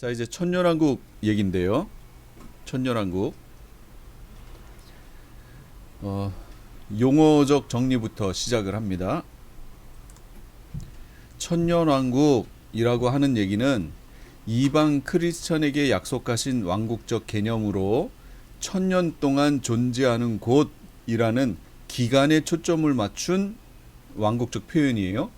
자, 이제 천년왕국 얘긴데요. 천년왕국. 용어적 정리부터 시작을 합니다. 천년왕국이라고 하는 얘기는 이방 크리스천에게 약속하신 왕국적 개념으로 천년 동안 존재하는 곳이라는 기간에 초점을 맞춘 왕국적 표현이에요.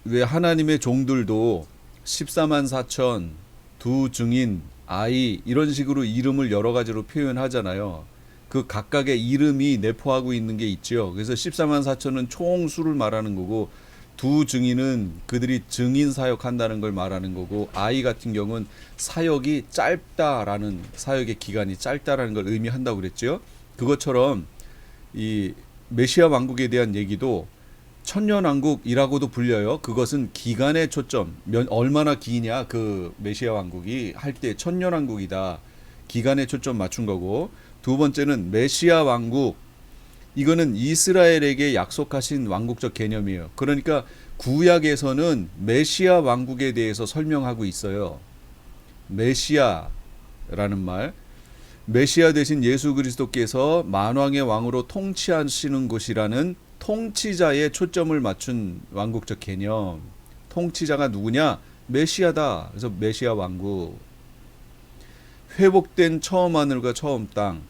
왜 하나님의 종들도 14만 4천, 두 증인, 아이 이런 식으로 이름을 여러 가지로 표현하잖아요. 그 각각의 이름이 내포하고 있는 게 있죠. 그래서 14만 4천은 총 수를 말하는 거고, 두 증인은 그들이 증인 사역한다는 걸 말하는 거고, 아이 같은 경우는 사역이 짧다라는, 사역의 기간이 짧다라는 걸 의미한다고 그랬죠. 그것처럼 이 메시아 왕국에 대한 얘기도 천년왕국이라고도 불려요. 그것은 기간의 초점, 얼마나 기냐, 그 메시아 왕국이 할 때 천년왕국이다, 기간의 초점 맞춘 거고, 두 번째는 메시아 왕국, 이거는 이스라엘에게 약속하신 왕국적 개념이에요. 그러니까 구약에서는 메시아 왕국에 대해서 설명하고 있어요. 메시아라는 말, 메시아 대신 예수 그리스도께서 만왕의 왕으로 통치하시는 곳이라는 통치자에 초점을 맞춘 왕국적 개념. 통치자가 누구냐? 메시아다. 그래서 메시아 왕국. 회복된 처음 하늘과 처음 땅.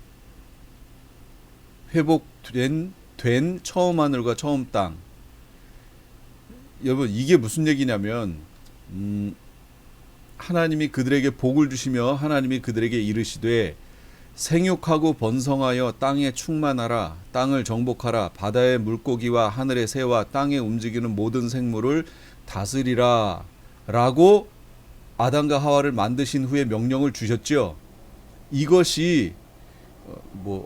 회복된 처음 하늘과 처음 땅. 여러분, 이게 무슨 얘기냐면 하나님이 그들에게 복을 주시며 하나님이 그들에게 이르시되 생육하고 번성하여 땅에 충만하라, 땅을 정복하라, 바다의 물고기와 하늘의 새와 땅에 움직이는 모든 생물을 다스리라 라고 아담과 하와를 만드신 후에 명령을 주셨죠. 이것이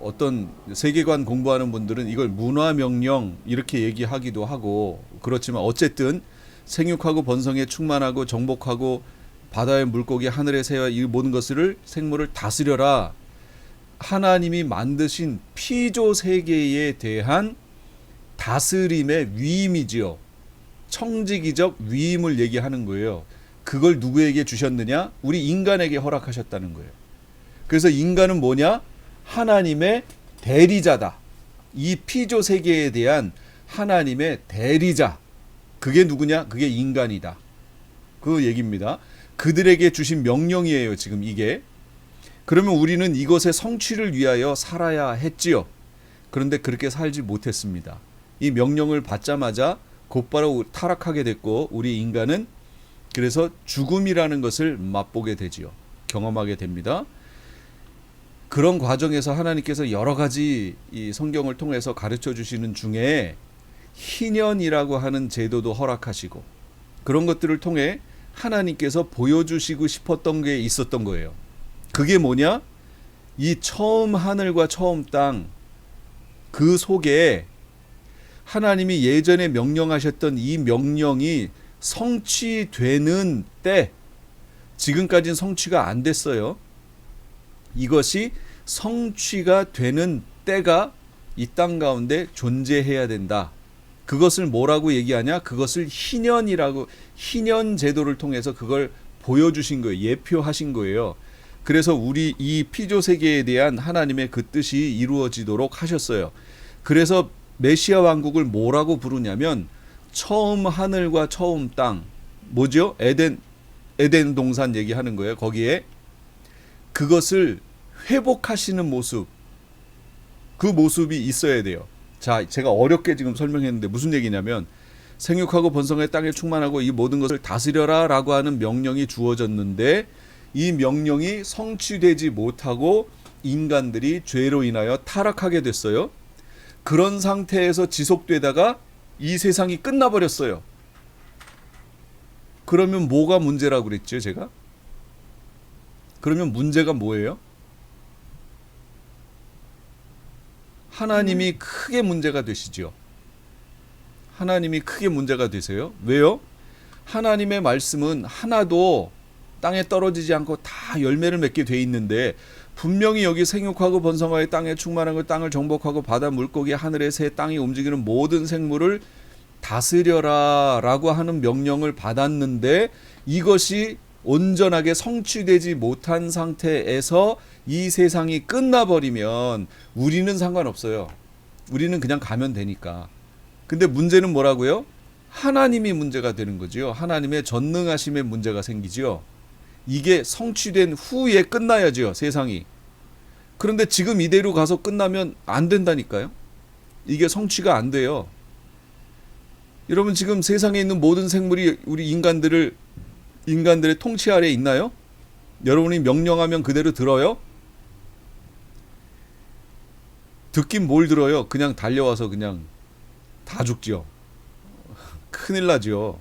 어떤 세계관 공부하는 분들은 이걸 문화명령 이렇게 얘기하기도 하고, 그렇지만 어쨌든 생육하고 번성에 충만하고 정복하고 바다의 물고기 하늘의 새와 이 모든 것을 생물을 다스려라, 하나님이 만드신 피조 세계에 대한 다스림의 위임이지요. 청지기적 위임을 얘기하는 거예요. 그걸 누구에게 주셨느냐? 우리 인간에게 허락하셨다는 거예요. 그래서 인간은 뭐냐? 하나님의 대리자다. 이 피조 세계에 대한 하나님의 대리자. 그게 누구냐? 그게 인간이다. 그 얘기입니다. 그들에게 주신 명령이에요, 지금 이게. 그러면 우리는 이것의 성취를 위하여 살아야 했지요. 그런데 그렇게 살지 못했습니다. 이 명령을 받자마자 곧바로 타락하게 됐고, 우리 인간은 그래서 죽음이라는 것을 맛보게 되지요. 경험하게 됩니다. 그런 과정에서 하나님께서 여러 가지 이 성경을 통해서 가르쳐 주시는 중에 희년이라고 하는 제도도 허락하시고, 그런 것들을 통해 하나님께서 보여주시고 싶었던 게 있었던 거예요. 그게 뭐냐? 이 처음 하늘과 처음 땅, 그 속에 하나님이 예전에 명령하셨던 이 명령이 성취되는 때, 지금까지는 성취가 안 됐어요. 이것이 성취가 되는 때가 이 땅 가운데 존재해야 된다. 그것을 뭐라고 얘기하냐? 그것을 희년이라고, 희년 제도를 통해서 그걸 보여주신 거예요. 예표하신 거예요. 그래서 우리 이 피조 세계에 대한 하나님의 그 뜻이 이루어지도록 하셨어요. 그래서 메시아 왕국을 뭐라고 부르냐면 처음 하늘과 처음 땅, 뭐죠? 에덴 동산 얘기하는 거예요. 거기에 그것을 회복하시는 모습, 그 모습이 있어야 돼요. 자, 제가 어렵게 지금 설명했는데 무슨 얘기냐면, 생육하고 번성의 땅에 충만하고 이 모든 것을 다스려라 라고 하는 명령이 주어졌는데, 이 명령이 성취되지 못하고 인간들이 죄로 인하여 타락하게 됐어요. 그런 상태에서 지속되다가 이 세상이 끝나버렸어요. 그러면 뭐가 문제라고 그랬죠, 제가? 그러면 문제가 뭐예요? 하나님이 크게 문제가 되시죠. 하나님이 크게 문제가 되세요. 왜요? 하나님의 말씀은 하나도 땅에 떨어지지 않고 다 열매를 맺게 돼 있는데, 분명히 여기 생육하고 번성하여 땅에 충만한 것, 땅을 정복하고 바다 물고기 하늘의 새 땅이 움직이는 모든 생물을 다스려라 라고 하는 명령을 받았는데 이것이 온전하게 성취되지 못한 상태에서 이 세상이 끝나버리면 우리는 상관없어요. 우리는 그냥 가면 되니까. 근데 문제는 뭐라고요? 하나님이 문제가 되는 거죠. 하나님의 전능하심의 문제가 생기죠. 이게 성취된 후에 끝나야죠, 세상이. 그런데 지금 이대로 가서 끝나면 안 된다니까요. 이게 성취가 안 돼요. 여러분, 지금 세상에 있는 모든 생물이 우리 인간들의 통치 아래에 있나요? 여러분이 명령하면 그대로 들어요? 듣긴 뭘 들어요? 그냥 달려와서 그냥 다 죽죠. 큰일 나죠.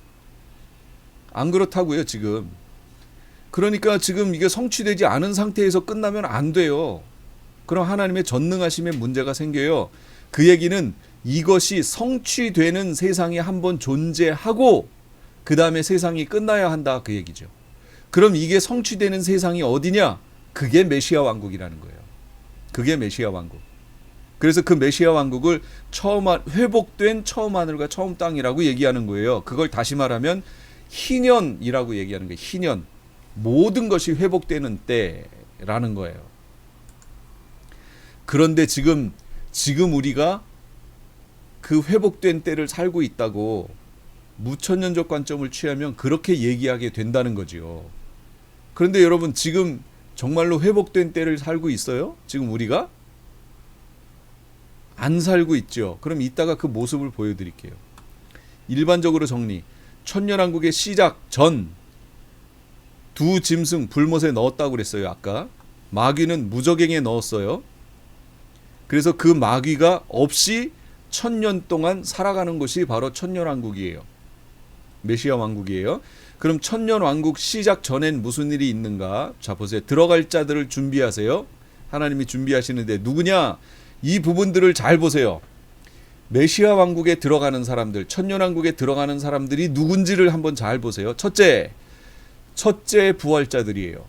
안 그렇다고요, 지금. 그러니까 지금 이게 성취되지 않은 상태에서 끝나면 안 돼요. 그럼 하나님의 전능하심의 문제가 생겨요. 그 얘기는 이것이 성취되는 세상이 한번 존재하고 그 다음에 세상이 끝나야 한다, 그 얘기죠. 그럼 이게 성취되는 세상이 어디냐? 그게 메시아 왕국이라는 거예요. 그게 메시아 왕국. 그래서 그 메시아 왕국을 회복된 처음 하늘과 처음 땅이라고 얘기하는 거예요. 그걸 다시 말하면 희년이라고 얘기하는 거예요. 희년. 모든 것이 회복되는 때라는 거예요. 그런데 지금 우리가 그 회복된 때를 살고 있다고 무천년적 관점을 취하면 그렇게 얘기하게 된다는 거지요. 그런데 여러분, 지금 정말로 회복된 때를 살고 있어요? 지금 우리가? 안 살고 있죠. 그럼 이따가 그 모습을 보여드릴게요. 일반적으로 정리. 천년왕국의 시작 전 두 짐승 불못에 넣었다고 그랬어요. 아까 마귀는 무저갱에 넣었어요. 그래서 그 마귀가 없이 1000년 동안 살아가는 것이 바로 천년왕국이에요. 메시아 왕국이에요. 그럼 천년왕국 시작 전엔 무슨 일이 있는가? 자, 보세요. 들어갈 자들을 준비하세요. 하나님이 준비하시는데 누구냐? 이 부분들을 잘 보세요. 메시아 왕국에 들어가는 사람들, 천년왕국에 들어가는 사람들이 누군지를 한번 잘 보세요. 첫째 부활자들이에요.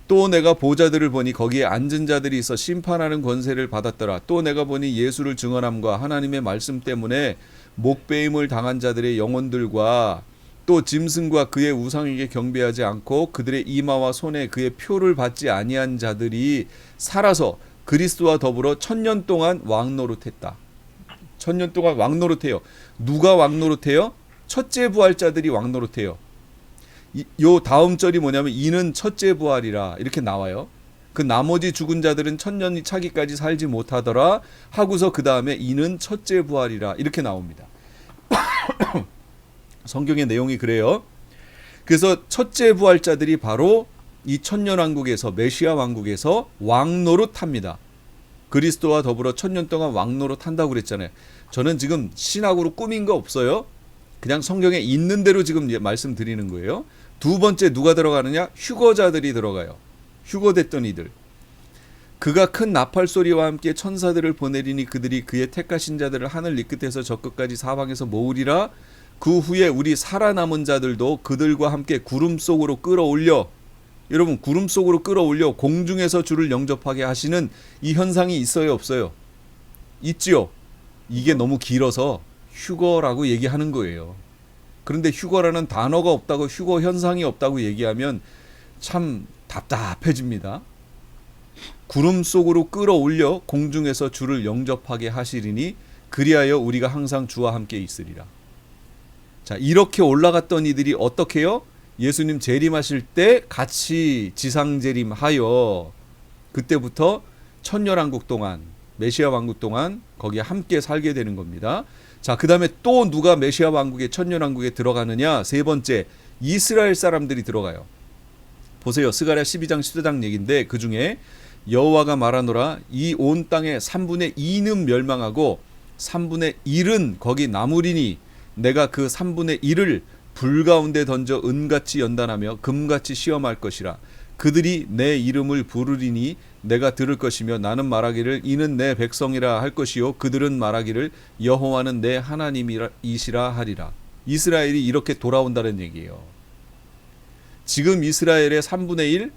또 내가 보좌들을 보니 거기에 앉은 자들이 있어 심판하는 권세를 받았더라. 또 내가 보니 예수를 증언함과 하나님의 말씀 때문에 목배임을 당한 자들의 영혼들과 또 짐승과 그의 우상에게 경배하지 않고 그들의 이마와 손에 그의 표를 받지 아니한 자들이 살아서 그리스도와 더불어 1000년 동안 왕노릇했다. 1000년 동안 왕노릇해요. 누가 왕노릇해요? 첫째 부활자들이 왕노릇해요. 요 다음 절이 뭐냐면 이는 첫째 부활이라 이렇게 나와요. 그 나머지 죽은 자들은 1000년이 차기까지 살지 못하더라 하고서 그 다음에 이는 첫째 부활이라 이렇게 나옵니다. 성경의 내용이 그래요. 그래서 첫째 부활자들이 바로 이 천년왕국에서 메시아 왕국에서 왕노릇합니다. 그리스도와 더불어 1000년 동안 왕노릇한다고 그랬잖아요. 저는 지금 신학으로 꾸민 거 없어요. 그냥 성경에 있는 대로 지금 말씀드리는 거예요. 두 번째 누가 들어가느냐? 휴거자들이 들어가요. 휴거됐던 이들. 그가 큰 나팔 소리와 함께 천사들을 보내리니 그들이 그의 택하신 자들을 하늘 이 끝에서 저 끝까지 사방에서 모으리라. 그 후에 우리 살아남은 자들도 그들과 함께 구름 속으로 끌어올려, 여러분 구름 속으로 끌어올려 공중에서 주를 영접하게 하시는 이 현상이 있어요, 없어요? 있지요. 이게 너무 길어서 휴거라고 얘기하는 거예요. 그런데 휴거라는 단어가 없다고, 휴거 현상이 없다고 얘기하면 참 답답해집니다. 구름 속으로 끌어올려 공중에서 주를 영접하게 하시리니 그리하여 우리가 항상 주와 함께 있으리라. 자, 이렇게 올라갔던 이들이 어떻게 해요? 예수님 재림하실 때 같이 지상 재림하여 그때부터 천년왕국 동안, 메시아 왕국 동안 거기에 함께 살게 되는 겁니다. 자, 그 다음에 또 누가 메시아 왕국에, 천년왕국에 들어가느냐? 세 번째, 이스라엘 사람들이 들어가요. 보세요. 스가랴 12장 14장 얘기인데 그 중에 여호와가 말하노라 이 온 땅의 3분의 2는 멸망하고 3분의 1은 거기 남으리니 내가 그 3분의 1을 불 가운데 던져 은같이 연단하며 금같이 시험할 것이라. 그들이 내 이름을 부르리니 내가 들을 것이며 나는 말하기를 이는 내 백성이라 할 것이요 그들은 말하기를 여호와는 내 하나님이시라 하리라. 이스라엘이 이렇게 돌아온다는 얘기예요. 지금 이스라엘의 3분의 1,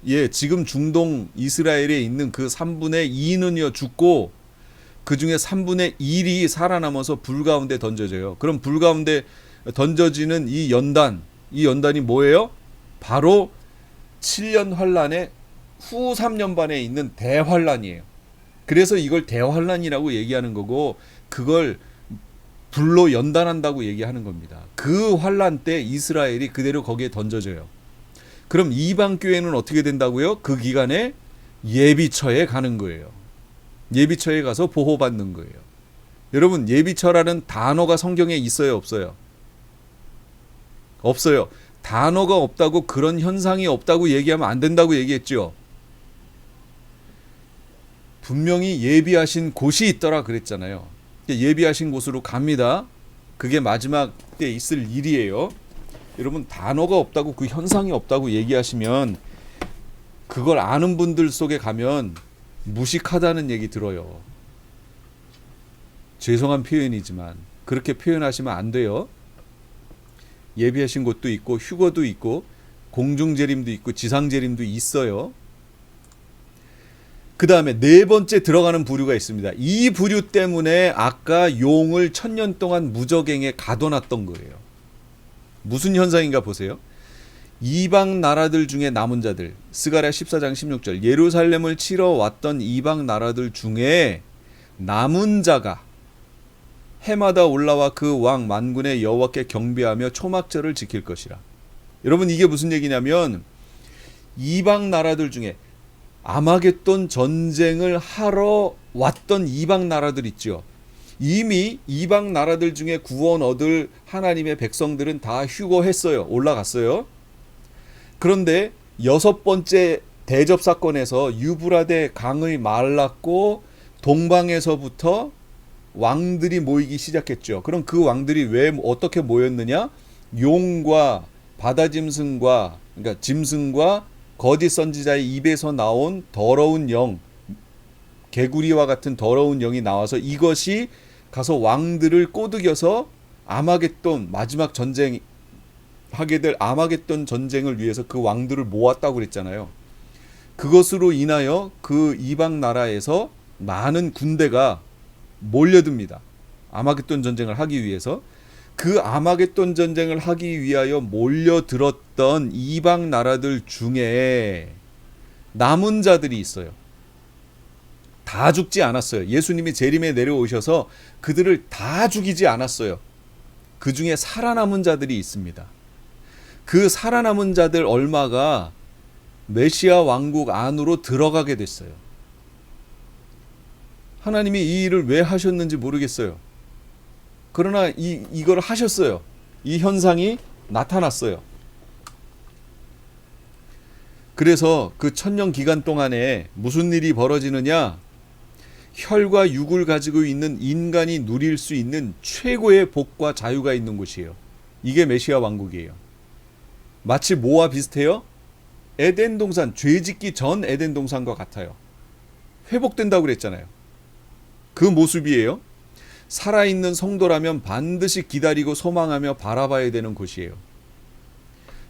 예, 지금 중동 이스라엘에 있는 그 3분의 2는요 죽고 그 중에 3분의 1이 살아남아서 불 가운데 던져져요. 그럼 불 가운데 던져지는 이 연단이 뭐예요? 바로 7년 환란의 후 3년 반에 있는 대환란이에요. 그래서 이걸 대환란이라고 얘기하는 거고, 그걸 불로 연단한다고 얘기하는 겁니다. 그 환란 때 이스라엘이 그대로 거기에 던져져요. 그럼 이방 교회는 어떻게 된다고요? 그 기간에 예비처에 가는 거예요. 예비처에 가서 보호받는 거예요. 여러분, 예비처라는 단어가 성경에 있어요, 없어요? 없어요. 단어가 없다고, 그런 현상이 없다고 얘기하면 안 된다고 얘기했죠. 분명히 예비하신 곳이 있더라 그랬잖아요. 예비하신 곳으로 갑니다. 그게 마지막 때 있을 일이에요. 여러분, 단어가 없다고, 그 현상이 없다고 얘기하시면 그걸 아는 분들 속에 가면 무식하다는 얘기 들어요. 죄송한 표현이지만 그렇게 표현하시면 안 돼요. 예비하신 곳도 있고 휴거도 있고 공중재림도 있고 지상재림도 있어요. 그 다음에 네 번째 들어가는 부류가 있습니다. 이 부류 때문에 아까 용을 1000년 동안 무적행에 가둬놨던 거예요. 무슨 현상인가 보세요. 이방 나라들 중에 남은 자들, 스가랴 14장 16절, 예루살렘을 치러 왔던 이방 나라들 중에 남은 자가 해마다 올라와 그 왕 만군의 여호와께 경배하며 초막절을 지킬 것이라. 여러분, 이게 무슨 얘기냐면 이방 나라들 중에 아마겟돈 전쟁을 하러 왔던 이방 나라들 있죠. 이미 이방 나라들 중에 구원 얻을 하나님의 백성들은 다 휴거했어요. 올라갔어요. 그런데 6번째 대접 사건에서 유브라데 강의 말랐고 동방에서부터 왕들이 모이기 시작했죠. 그럼 그 왕들이 왜 어떻게 모였느냐? 용과 바다 짐승과, 그러니까 짐승과 거짓 선지자의 입에서 나온 더러운 영, 개구리와 같은 더러운 영이 나와서 이것이 가서 왕들을 꼬드겨서 아마겟돈 마지막 전쟁 하게 될 아마겟돈 전쟁을 위해서 그 왕들을 모았다고 그랬잖아요. 그것으로 인하여 그 이방 나라에서 많은 군대가 몰려듭니다. 아마겟돈 전쟁을 하기 위해서. 그 아마겟돈 전쟁을 하기 위하여 몰려들었던 이방 나라들 중에 남은 자들이 있어요. 다 죽지 않았어요. 예수님이 재림에 내려오셔서 그들을 다 죽이지 않았어요. 그 중에 살아남은 자들이 있습니다. 그 살아남은 자들 얼마가 메시아 왕국 안으로 들어가게 됐어요. 하나님이 이 일을 왜 하셨는지 모르겠어요. 그러나 이걸 하셨어요. 이 현상이 나타났어요. 그래서 그 1000년 기간 동안에 무슨 일이 벌어지느냐? 혈과 육을 가지고 있는 인간이 누릴 수 있는 최고의 복과 자유가 있는 곳이에요. 이게 메시아 왕국이에요. 마치 뭐와 비슷해요? 에덴 동산, 죄짓기 전 에덴 동산과 같아요. 회복된다고 그랬잖아요. 그 모습이에요. 살아있는 성도라면 반드시 기다리고 소망하며 바라봐야 되는 곳이에요.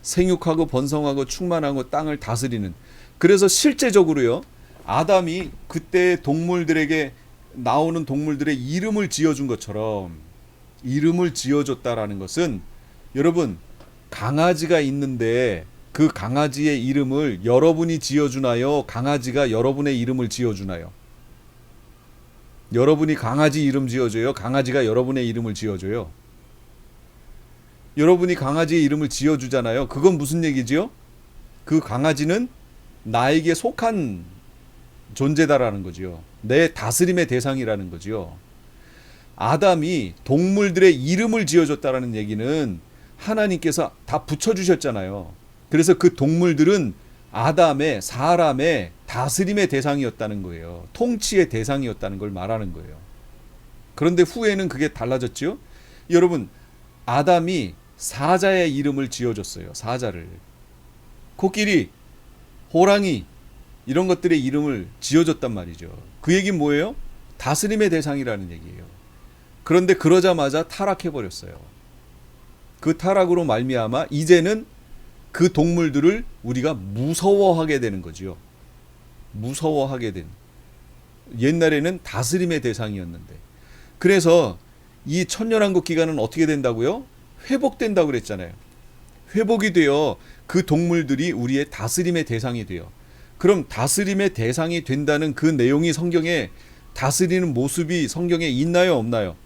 생육하고 번성하고 충만하고 땅을 다스리는. 그래서 실제적으로요, 아담이 그때 동물들에게 나오는 동물들의 이름을 지어준 것처럼 이름을 지어줬다라는 것은, 여러분, 강아지가 있는데 그 강아지의 이름을 여러분이 지어주나요? 강아지가 여러분의 이름을 지어주나요? 여러분이 강아지 이름 지어줘요? 강아지가 여러분의 이름을 지어줘요? 여러분이 강아지의 이름을 지어주잖아요. 그건 무슨 얘기지요? 그 강아지는 나에게 속한 존재다라는 거지요. 내 다스림의 대상이라는 거지요. 아담이 동물들의 이름을 지어줬다라는 얘기는 하나님께서 다 붙여주셨잖아요. 그래서 그 동물들은 아담의, 사람의 다스림의 대상이었다는 거예요. 통치의 대상이었다는 걸 말하는 거예요. 그런데 후에는 그게 달라졌죠. 여러분, 아담이 사자의 이름을 지어줬어요. 사자를. 코끼리, 호랑이, 이런 것들의 이름을 지어줬단 말이죠. 그 얘기는 뭐예요? 다스림의 대상이라는 얘기예요. 그런데 그러자마자 타락해버렸어요. 그 타락으로 말미암아 이제는 그 동물들을 우리가 무서워하게 되는 거지요. 무서워하게 된. 옛날에는 다스림의 대상이었는데. 그래서 이 천년왕국 기간은 어떻게 된다고요? 회복된다고 그랬잖아요. 회복이 되어 그 동물들이 우리의 다스림의 대상이 돼요. 그럼 다스림의 대상이 된다는 그 내용이 성경에, 다스리는 모습이 성경에 있나요, 없나요?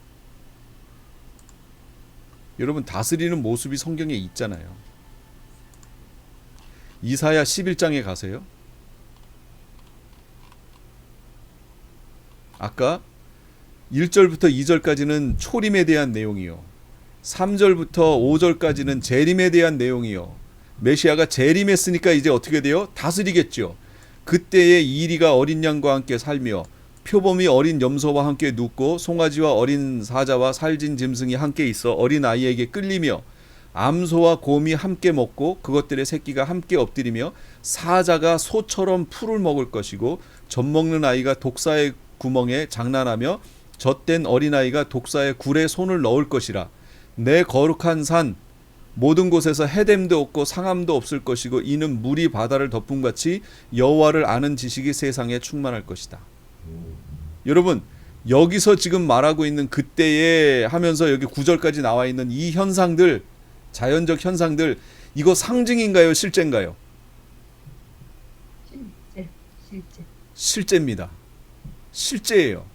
여러분, 다스리는 모습이 성경에 있잖아요. 이사야 11장에 가세요. 아까 1절부터 2절까지는 초림에 대한 내용이요, 3절부터 5절까지는 재림에 대한 내용이요. 메시아가 재림했으니까 이제 어떻게 돼요? 다스리겠죠. 그때에 이리가 어린 양과 함께 살며 표범이 어린 염소와 함께 눕고 송아지와 어린 사자와 살진 짐승이 함께 있어 어린 아이에게 끌리며 암소와 곰이 함께 먹고 그것들의 새끼가 함께 엎드리며 사자가 소처럼 풀을 먹을 것이고 젖먹는 아이가 독사의 구멍에 장난하며 젖된 어린아이가 독사의 굴에 손을 넣을 것이라. 내 거룩한 산 모든 곳에서 해됨도 없고 상함도 없을 것이고 이는 물이 바다를 덮음같이 여호와를 아는 지식이 세상에 충만할 것이다. 여러분, 여기서 지금 말하고 있는 그때에 하면서 여기 9절까지 나와 있는 이 현상들, 자연적 현상들, 이거 상징인가요, 실제인가요? 실제입니다. 실제예요.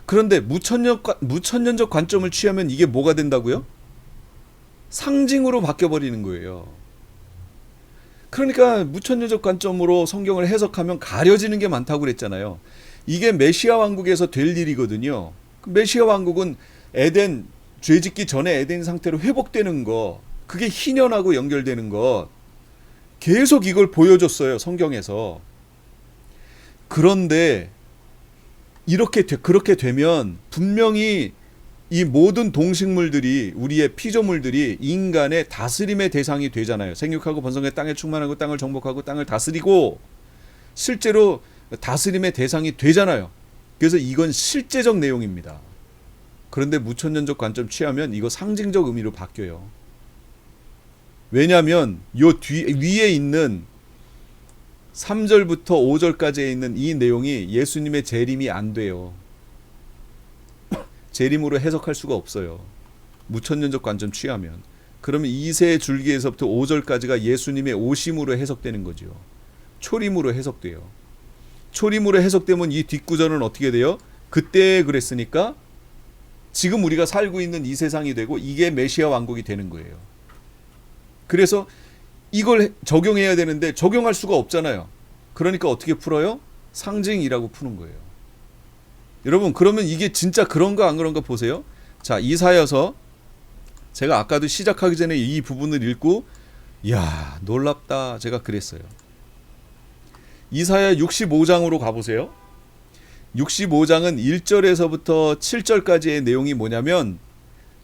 그런데 무천년적 관점을 취하면 이게 뭐가 된다고요? 상징으로 바뀌어버리는 거예요. 그러니까 무천년적 관점으로 성경을 해석하면 가려지는 게 많다고 그랬잖아요. 이게 메시아 왕국에서 될 일이거든요. 메시아 왕국은 에덴, 죄짓기 전에 에덴 상태로 회복되는 거, 그게 희년하고 연결되는 것, 계속 이걸 보여줬어요, 성경에서. 그런데 그렇게 되면 분명히 이 모든 동식물들이, 우리의 피조물들이 인간의 다스림의 대상이 되잖아요. 생육하고 번성해 땅에 충만하고 땅을 정복하고 땅을 다스리고 실제로 다스림의 대상이 되잖아요. 그래서 이건 실제적 내용입니다. 그런데 무천년적 관점 취하면 이거 상징적 의미로 바뀌어요. 왜냐하면 요 위에 있는 3절부터 5절까지에 있는 이 내용이 예수님의 재림이 안 돼요. 재림으로 해석할 수가 없어요. 무천년적 관점 취하면. 그러면 2세 줄기에서부터 5절까지가 예수님의 오심으로 해석되는 거죠. 초림으로 해석돼요. 초림으로 해석되면 이 뒷구절은 어떻게 돼요? 그때 그랬으니까 지금 우리가 살고 있는 이 세상이 되고 이게 메시아 왕국이 되는 거예요. 그래서 이걸 적용해야 되는데 적용할 수가 없잖아요. 그러니까 어떻게 풀어요? 상징이라고 푸는 거예요. 여러분, 그러면 이게 진짜 그런가 안 그런가 보세요. 자, 이사야서, 제가 아까도 시작하기 전에 이 부분을 읽고 이야 놀랍다 제가 그랬어요. 이사야 65장으로 가보세요. 65장은 1절에서부터 7절까지의 내용이 뭐냐면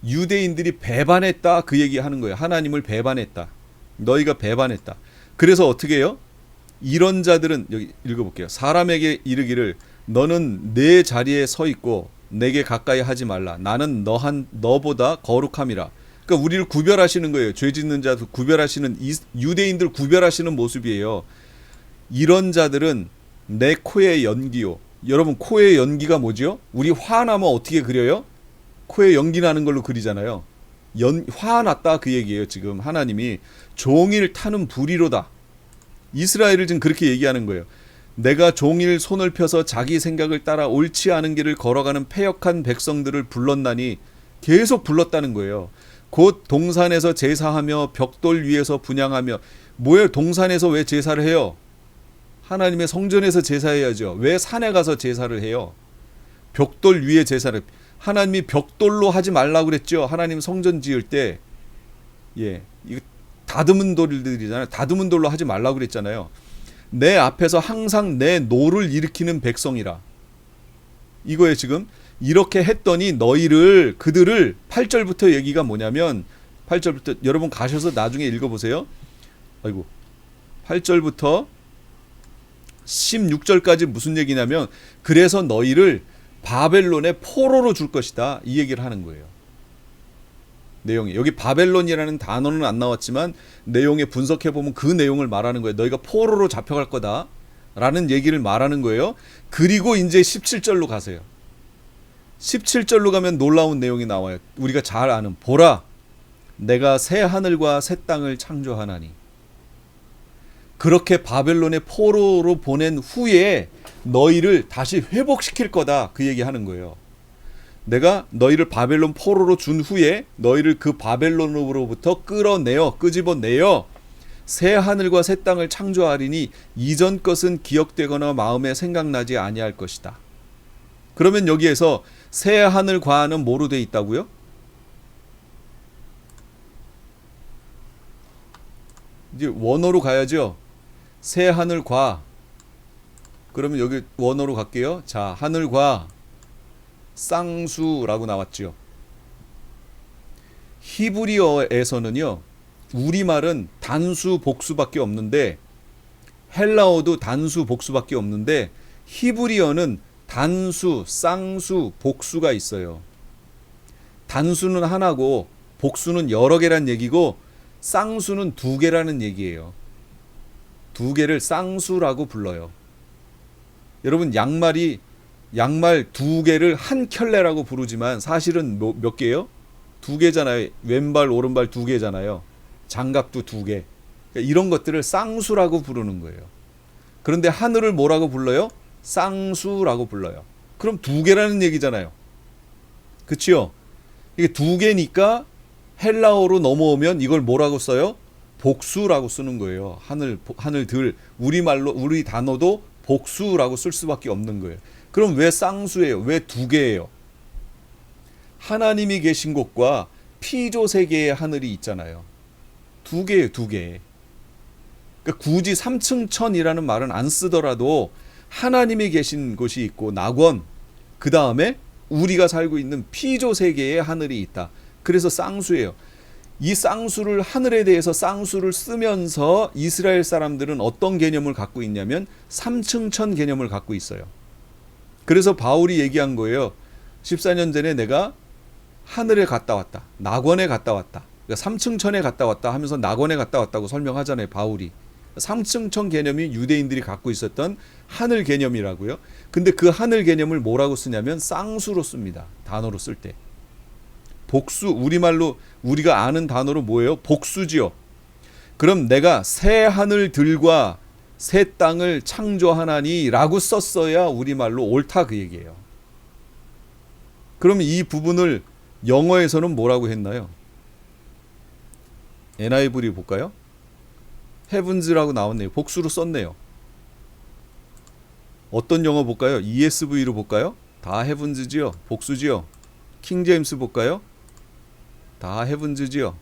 유대인들이 배반했다, 그 얘기하는 거예요. 하나님을 배반했다. 너희가 배반했다. 그래서 어떻게 해요? 이런 자들은, 여기 읽어볼게요. 사람에게 이르기를 너는 내 자리에 서 있고 내게 가까이 하지 말라. 나는 너보다 거룩함이라. 그러니까 우리를 구별하시는 거예요. 죄 짓는 자도 구별하시는, 유대인들 구별하시는 모습이에요. 이런 자들은 내 코의 연기요. 여러분, 코의 연기가 뭐죠? 우리 화나면 어떻게 그려요? 코에 연기 나는 걸로 그리잖아요. 화났다 그 얘기예요. 지금 하나님이 종일 타는 불이로다. 이스라엘을 지금 그렇게 얘기하는 거예요. 내가 종일 손을 펴서 자기 생각을 따라 옳지 않은 길을 걸어가는 패역한 백성들을 불렀나니, 계속 불렀다는 거예요. 곧 동산에서 제사하며 벽돌 위에서 분향하며. 뭐예요? 동산에서 왜 제사를 해요? 하나님의 성전에서 제사해야죠. 왜 산에 가서 제사를 해요? 벽돌 위에 제사를. 하나님이 벽돌로 하지 말라고 그랬죠. 하나님 성전 지을 때. 예, 이거 다듬은 돌들이잖아요. 다듬은 돌로 하지 말라고 그랬잖아요. 내 앞에서 항상 내 노를 일으키는 백성이라. 이거에 지금 이렇게 했더니 그들을 8절부터 얘기가 뭐냐면, 8절부터 여러분 가셔서 나중에 읽어보세요. 아이고, 8절부터 16절까지 무슨 얘기냐면, 그래서 너희를 바벨론의 포로로 줄 것이다, 이 얘기를 하는 거예요. 내용이 여기 바벨론이라는 단어는 안 나왔지만 내용에 분석해보면 그 내용을 말하는 거예요. 너희가 포로로 잡혀갈 거다 라는 얘기를 말하는 거예요. 그리고 이제 17절로 가세요. 17절로 가면 놀라운 내용이 나와요. 우리가 잘 아는 보라 내가 새 하늘과 새 땅을 창조하나니. 그렇게 바벨론의 포로로 보낸 후에 너희를 다시 회복시킬 거다. 그 얘기하는 거예요. 내가 너희를 바벨론 포로로 준 후에 너희를 그 바벨론으로부터 끌어내어 끄집어내어 새 하늘과 새 땅을 창조하리니 이전 것은 기억되거나 마음에 생각나지 아니할 것이다. 그러면 여기에서 새 하늘과는 뭐로 돼 있다고요? 이제 원어로 가야죠. 새 하늘과. 그러면 여기 원어로 갈게요. 자, 하늘과 쌍수라고 나왔죠. 히브리어에서는요, 우리말은 단수 복수밖에 없는데 헬라어도 단수 복수밖에 없는데 히브리어는 단수, 쌍수, 복수가 있어요. 단수는 하나고 복수는 여러 개란 얘기고 쌍수는 두 개라는 얘기예요. 두 개를 쌍수라고 불러요. 여러분 양말 두 개를 한 켤레라고 부르지만 사실은 몇 개예요? 두 개잖아요. 왼발 오른발 두 개잖아요. 장갑도 두 개. 이런 것들을 쌍수라고 부르는 거예요. 그런데 하늘을 뭐라고 불러요? 쌍수라고 불러요. 그럼 두 개라는 얘기잖아요. 그치요? 이게 두 개니까 헬라어로 넘어오면 이걸 뭐라고 써요? 복수라고 쓰는 거예요. 하늘들. 우리말로, 우리 단어도 복수라고 쓸 수밖에 없는 거예요. 그럼 왜 쌍수예요? 왜 두 개예요? 하나님이 계신 곳과 피조 세계의 하늘이 있잖아요. 두 개예요, 두 개. 그러니까 굳이 3층 천이라는 말은 안 쓰더라도 하나님이 계신 곳이 있고 낙원, 그 다음에 우리가 살고 있는 피조 세계의 하늘이 있다. 그래서 쌍수예요. 이 쌍수를, 하늘에 대해서 쌍수를 쓰면서 이스라엘 사람들은 어떤 개념을 갖고 있냐면 3층 천 개념을 갖고 있어요. 그래서 바울이 얘기한 거예요. 14년 전에 내가 하늘에 갔다 왔다. 낙원에 갔다 왔다. 그러니까 3층 천에 갔다 왔다 하면서 낙원에 갔다 왔다고 설명하잖아요. 바울이. 3층 천 개념이 유대인들이 갖고 있었던 하늘 개념이라고요. 근데 그 하늘 개념을 뭐라고 쓰냐면 쌍수로 씁니다. 단어로 쓸 때. 복수, 우리말로 우리가 아는 단어로 뭐예요? 복수지요. 그럼 내가 새 하늘들과 새 땅을 창조하나니 라고 썼어야 우리말로 옳다 그 얘기예요. 그럼 이 부분을 영어에서는 뭐라고 했나요? NIV 볼까요? heavens라고 나왔네요. 복수로 썼네요. 어떤 영어 볼까요? ESV로 볼까요? 다 heavens지요. 복수지요. 킹제임스 볼까요? 다 heavens지요.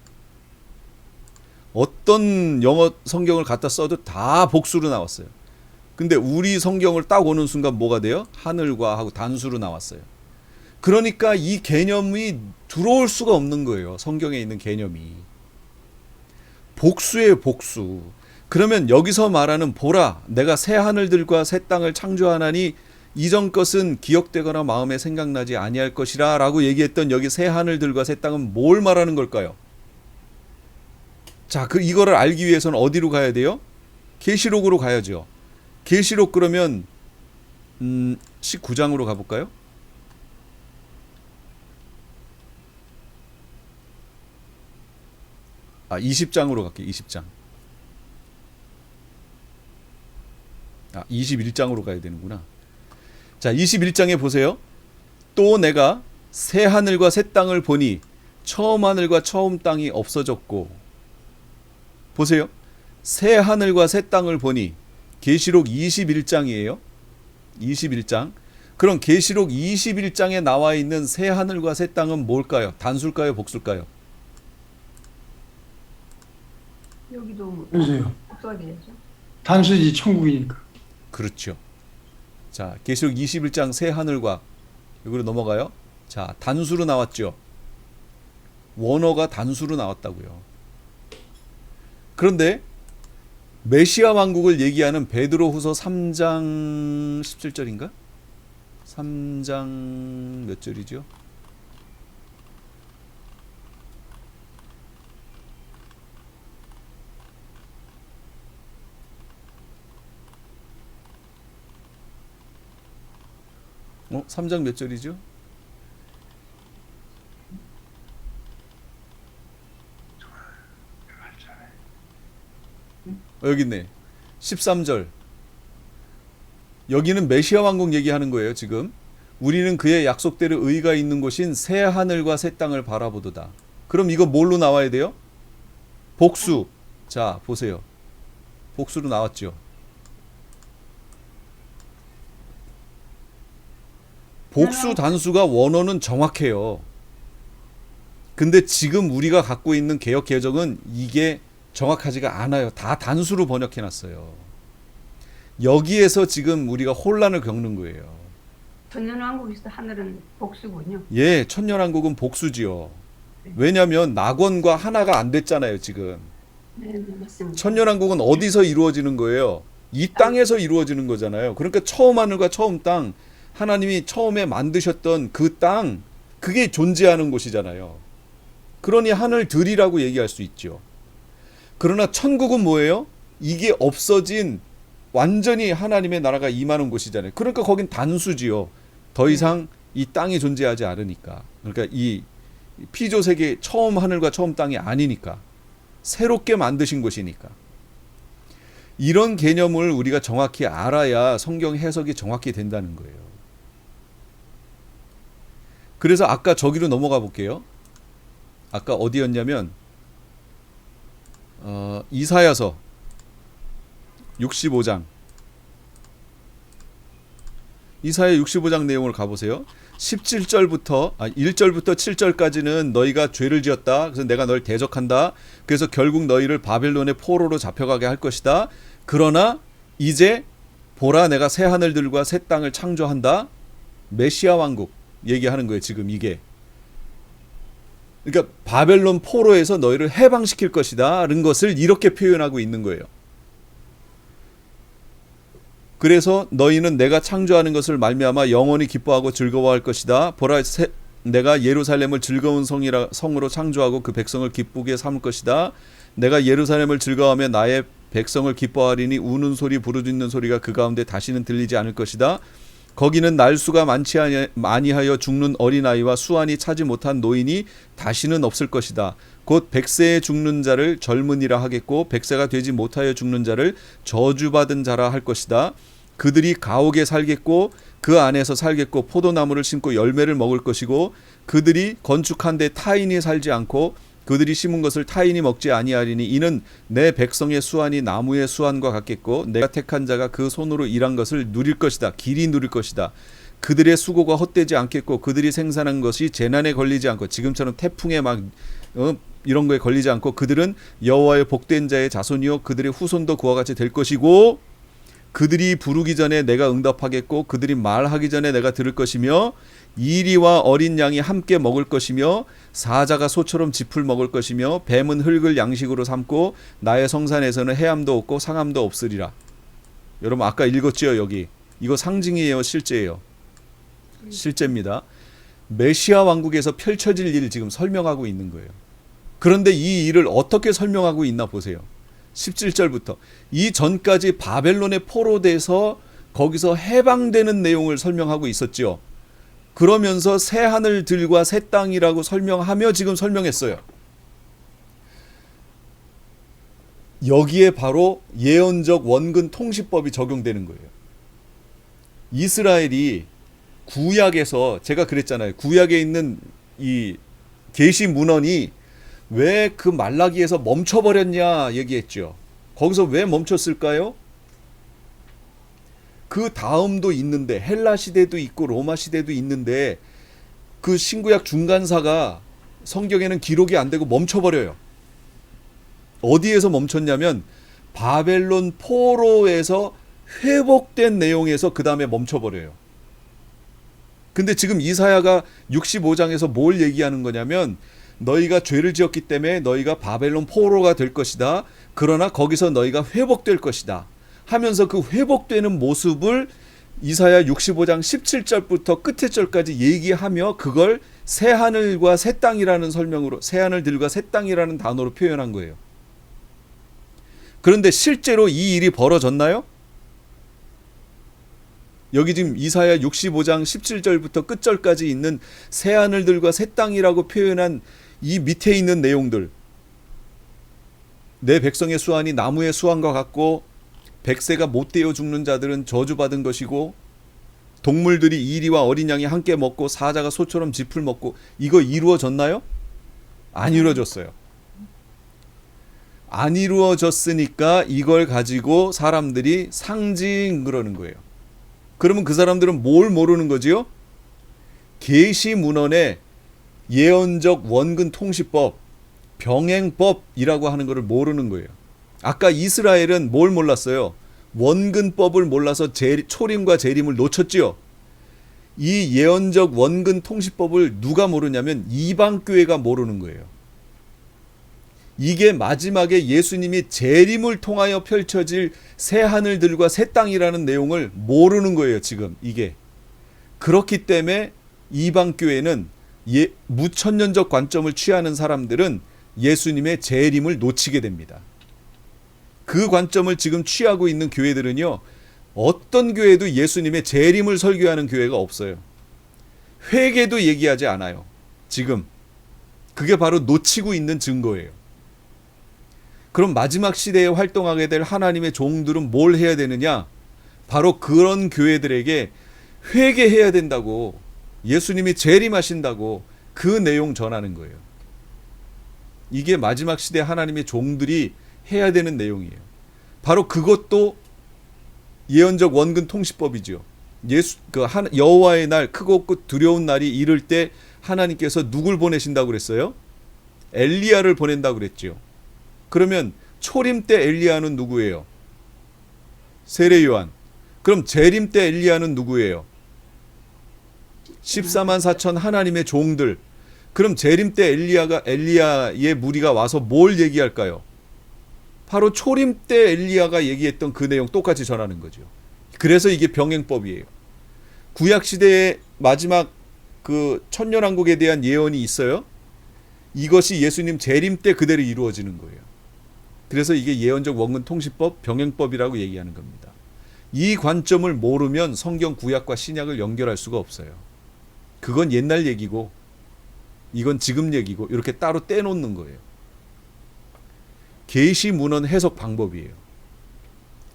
어떤 영어 성경을 갖다 써도 다 복수로 나왔어요. 근데 우리 성경을 딱 오는 순간 뭐가 돼요? 하늘과 하고 단수로 나왔어요. 그러니까 이 개념이 들어올 수가 없는 거예요. 성경에 있는 개념이. 복수예요, 복수. 그러면 여기서 말하는 보라, 내가 새 하늘들과 새 땅을 창조하나니 이전 것은 기억되거나 마음에 생각나지 아니할 것이라 라고 얘기했던 여기 새 하늘들과 새 땅은 뭘 말하는 걸까요? 자, 이거를 알기 위해서는 어디로 가야 돼요? 계시록으로 가야죠. 계시록 그러면 19장으로 가볼까요? 아, 20장으로 갈게요. 20장. 21장으로 가야 되는구나. 자, 21장에 보세요. 또 내가 새 하늘과 새 땅을 보니 처음 하늘과 처음 땅이 없어졌고. 보세요. 새 하늘과 새 땅을 보니 계시록 21장이에요. 21장. 그럼 계시록 21장에 나와 있는 새 하늘과 새 땅은 뭘까요? 단수일까요? 복수일까요? 여기도 그죠. 복수하겠죠. 단수지 천국이니까. 그렇죠. 자, 계시록 21장 새 하늘과 여기로 넘어가요. 자, 단수로 나왔죠. 원어가 단수로 나왔다고요. 그런데 메시아 왕국을 얘기하는 베드로후서 3장 17절인가? 3장 몇 절이죠? 3장 몇 절이죠? 여기 있네. 13절. 여기는 메시아 왕국 얘기하는 거예요, 지금. 우리는 그의 약속대로 의가 있는 곳인 새 하늘과 새 땅을 바라보도다. 그럼 이거 뭘로 나와야 돼요? 복수. 자, 보세요. 복수로 나왔죠. 복수 단수가 원어는 정확해요. 근데 지금 우리가 갖고 있는 개역 개정은 이게 정확하지가 않아요. 다 단수로 번역해 놨어요. 여기에서 지금 우리가 혼란을 겪는 거예요. 천년왕국에서 하늘은 복수군요. 예, 천년왕국은 복수지요. 왜냐하면 낙원과 하나가 안 됐잖아요, 지금. 네, 맞습니다. 천년왕국은 어디서 이루어지는 거예요? 이 땅에서 이루어지는 거잖아요. 그러니까 처음 하늘과 처음 땅, 하나님이 처음에 만드셨던 그 땅, 그게 존재하는 곳이잖아요. 그러니 하늘들이라고 얘기할 수 있죠. 그러나 천국은 뭐예요? 이게 없어진 완전히 하나님의 나라가 임하는 곳이잖아요. 그러니까 거긴 단수지요. 더 이상 이 땅이 존재하지 않으니까. 그러니까 이 피조 세계 처음 하늘과 처음 땅이 아니니까. 새롭게 만드신 곳이니까. 이런 개념을 우리가 정확히 알아야 성경 해석이 정확히 된다는 거예요. 그래서 아까 저기로 넘어가 볼게요. 아까 어디였냐면 이사야서 65장. 이사야 65장 내용을 가보세요. 17절부터 1절부터 7절까지는 너희가 죄를 지었다. 그래서 내가 널 대적한다. 그래서 결국 너희를 바벨론의 포로로 잡혀가게 할 것이다. 그러나 이제 보라 내가 새 하늘들과 새 땅을 창조한다. 메시아 왕국 얘기하는 거예요. 지금 이게. 그러니까 바벨론 포로에서 너희를 해방시킬 것이다. 라는 것을 이렇게 표현하고 있는 거예요. 그래서 너희는 내가 창조하는 것을 말미암아 영원히 기뻐하고 즐거워할 것이다. 보라 내가 예루살렘을 즐거운 성으로 창조하고 그 백성을 기쁘게 삼을 것이다. 내가 예루살렘을 즐거워하며 나의 백성을 기뻐하리니 우는 소리 부르짖는 소리가 그 가운데 다시는 들리지 않을 것이다. 거기는 날수가 많이하여 죽는 어린아이와 수완이 차지 못한 노인이 다시는 없을 것이다. 곧 100세에 죽는 자를 젊은이라 하겠고 100세가 되지 못하여 죽는 자를 저주받은 자라 할 것이다. 그들이 가옥에 살겠고 그 안에서 살겠고 포도나무를 심고 열매를 먹을 것이고 그들이 건축한 데 타인이 살지 않고 그들이 심은 것을 타인이 먹지 아니하리니 이는 내 백성의 수완이 나무의 수완과 같겠고 내가 택한 자가 그 손으로 일한 것을 누릴 것이다. 길이 누릴 것이다. 그들의 수고가 헛되지 않겠고 그들이 생산한 것이 재난에 걸리지 않고 지금처럼 태풍에 막 이런 거에 걸리지 않고 그들은 여호와의 복된 자의 자손이요 그들의 후손도 그와 같이 될 것이고 그들이 부르기 전에 내가 응답하겠고 그들이 말하기 전에 내가 들을 것이며 이리와 어린 양이 함께 먹을 것이며 사자가 소처럼 짚을 먹을 것이며 뱀은 흙을 양식으로 삼고 나의 성산에서는 해함도 없고 상함도 없으리라. 여러분 아까 읽었죠 여기. 이거 상징이에요 실제예요. 실제입니다. 메시아 왕국에서 펼쳐질 일을 지금 설명하고 있는 거예요. 그런데 이 일을 어떻게 설명하고 있나 보세요. 17절부터 이 전까지 바벨론의 포로돼서 거기서 해방되는 내용을 설명하고 있었죠. 그러면서 새 하늘들과 새 땅이라고 설명하며 지금 설명했어요. 여기에 바로 예언적 원근 통시법이 적용되는 거예요. 이스라엘이 구약에서 제가 그랬잖아요. 구약에 있는 이 계시 문헌이 왜 그 말라기에서 멈춰버렸냐 얘기했죠. 거기서 왜 멈췄을까요? 그 다음도 있는데 헬라 시대도 있고 로마 시대도 있는데 그 신구약 중간사가 성경에는 기록이 안 되고 멈춰버려요. 어디에서 멈췄냐면 바벨론 포로에서 회복된 내용에서 그 다음에 멈춰버려요. 근데 지금 이사야가 65장에서 뭘 얘기하는 거냐면 너희가 죄를 지었기 때문에 너희가 바벨론 포로가 될 것이다. 그러나 거기서 너희가 회복될 것이다. 하면서 그 회복되는 모습을 이사야 65장 17절부터 끝에 절까지 얘기하며 그걸 새 하늘과 새 땅이라는 설명으로 새 하늘들과 새 땅이라는 단어로 표현한 거예요. 그런데 실제로 이 일이 벌어졌나요? 여기 지금 이사야 65장 17절부터 끝절까지 있는 새 하늘들과 새 땅이라고 표현한 이 밑에 있는 내용들, 내 백성의 수완이 나무의 수완과 같고 백세가 못되어 죽는 자들은 저주받은 것이고 동물들이 이리와 어린 양이 함께 먹고 사자가 소처럼 짚을 먹고, 이거 이루어졌나요? 안 이루어졌어요. 안 이루어졌으니까 이걸 가지고 사람들이 상징 그러는 거예요. 그러면 그 사람들은 뭘 모르는 거지요? 계시문헌의 예언적 원근 통시법, 병행법이라고 하는 것을 모르는 거예요. 아까 이스라엘은 뭘 몰랐어요? 원근법을 몰라서 초림과 재림을 놓쳤지요. 이 예언적 원근 통시법을 누가 모르냐면 이방교회가 모르는 거예요. 이게 마지막에 예수님이 재림을 통하여 펼쳐질 새 하늘들과 새 땅이라는 내용을 모르는 거예요. 지금 이게. 그렇기 때문에 이방교회는 무천년적 관점을 취하는 사람들은 예수님의 재림을 놓치게 됩니다. 그 관점을 지금 취하고 있는 교회들은요, 어떤 교회도 예수님의 재림을 설교하는 교회가 없어요. 회개도 얘기하지 않아요. 지금 그게 바로 놓치고 있는 증거예요. 그럼 마지막 시대에 활동하게 될 하나님의 종들은 뭘 해야 되느냐? 바로 그런 교회들에게 회개해야 된다고, 예수님이 재림하신다고 그 내용 전하는 거예요. 이게 마지막 시대 하나님의 종들이 해야 되는 내용이에요. 바로 그것도 예언적 원근 통시법이죠. 여호와의 날, 크고 없고 두려운 날이 이를 때 하나님께서 누굴 보내신다고 그랬어요? 엘리야를 보낸다고 그랬죠. 그러면 초림 때 엘리야는 누구예요? 세례 요한. 그럼 재림 때 엘리야는 누구예요? 14만 4천 하나님의 종들. 그럼 재림 때 엘리야의 무리가 와서 뭘 얘기할까요? 바로 초림 때 엘리야가 얘기했던 그 내용 똑같이 전하는 거죠. 그래서 이게 병행법이에요. 구약 시대의 마지막 그 천년왕국에 대한 예언이 있어요. 이것이 예수님 재림 때 그대로 이루어지는 거예요. 그래서 이게 예언적 원근 통시법, 병행법이라고 얘기하는 겁니다. 이 관점을 모르면 성경 구약과 신약을 연결할 수가 없어요. 그건 옛날 얘기고 이건 지금 얘기고 이렇게 따로 떼놓는 거예요. 계시문헌 해석 방법이에요.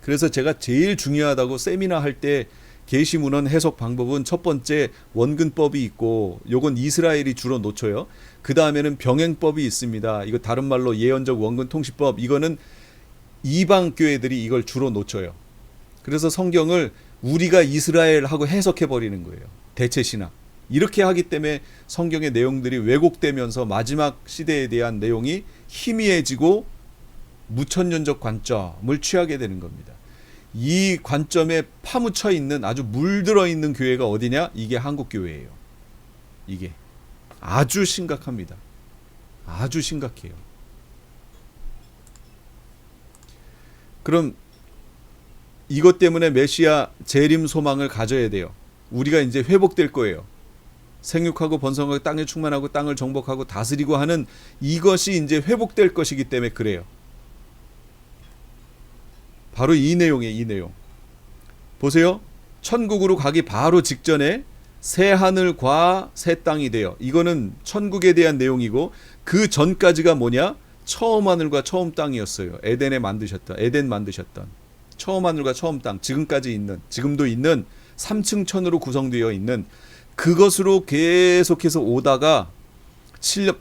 그래서 제가 제일 중요하다고 세미나 할 때 계시문헌 해석 방법은 첫 번째 원근법이 있고, 요건 이스라엘이 주로 놓쳐요. 그 다음에는 병행법이 있습니다. 이거 다른 말로 예언적 원근 통시법, 이거는 이방 교회들이 이걸 주로 놓쳐요. 그래서 성경을 우리가 이스라엘하고 해석해 버리는 거예요. 대체 신학. 이렇게 하기 때문에 성경의 내용들이 왜곡되면서 마지막 시대에 대한 내용이 희미해지고 무천년적 관점을 취하게 되는 겁니다. 이 관점에 파묻혀 있는, 아주 물들어 있는 교회가 어디냐? 이게 한국 교회예요. 이게 아주 심각합니다. 아주 심각해요. 그럼 이것 때문에 메시아 재림 소망을 가져야 돼요. 우리가 이제 회복될 거예요. 생육하고 번성하고 땅에 충만하고 땅을 정복하고 다스리고 하는 이것이 이제 회복될 것이기 때문에 그래요. 바로 이 내용이에요. 이 내용. 보세요. 천국으로 가기 바로 직전에 새 하늘과 새 땅이 돼요. 이거는 천국에 대한 내용이고, 그 전까지가 뭐냐? 처음 하늘과 처음 땅이었어요. 에덴 만드셨던 처음 하늘과 처음 땅, 지금도 있는 3층 천으로 구성되어 있는 그것으로 계속해서 오다가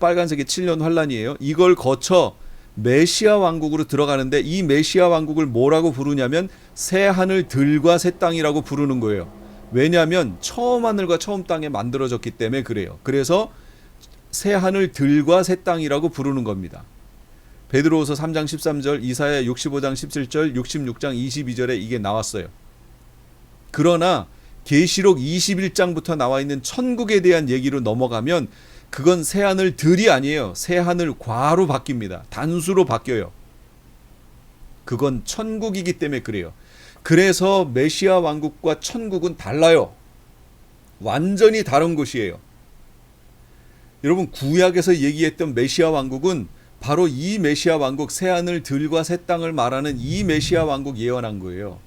빨간색이 7년 환란이에요. 이걸 거쳐 메시아 왕국으로 들어가는데, 이 메시아 왕국을 뭐라고 부르냐면 새 하늘들과 새 땅이라고 부르는 거예요. 왜냐하면 처음 하늘과 처음 땅에 만들어졌기 때문에 그래요. 그래서 새 하늘들과 새 땅이라고 부르는 겁니다. 베드로후서 3장 13절, 이사야 65장 17절, 66장 22절에 이게 나왔어요. 그러나 계시록 21장부터 나와 있는 천국에 대한 얘기로 넘어가면 그건 새하늘들이 아니에요. 새하늘과로 바뀝니다. 단수로 바뀌어요. 그건 천국이기 때문에 그래요. 그래서 메시아 왕국과 천국은 달라요. 완전히 다른 곳이에요. 여러분, 구약에서 얘기했던 메시아 왕국은 바로 이 메시아 왕국, 새하늘들과 새 땅을 말하는 이 메시아 왕국 예언한 거예요.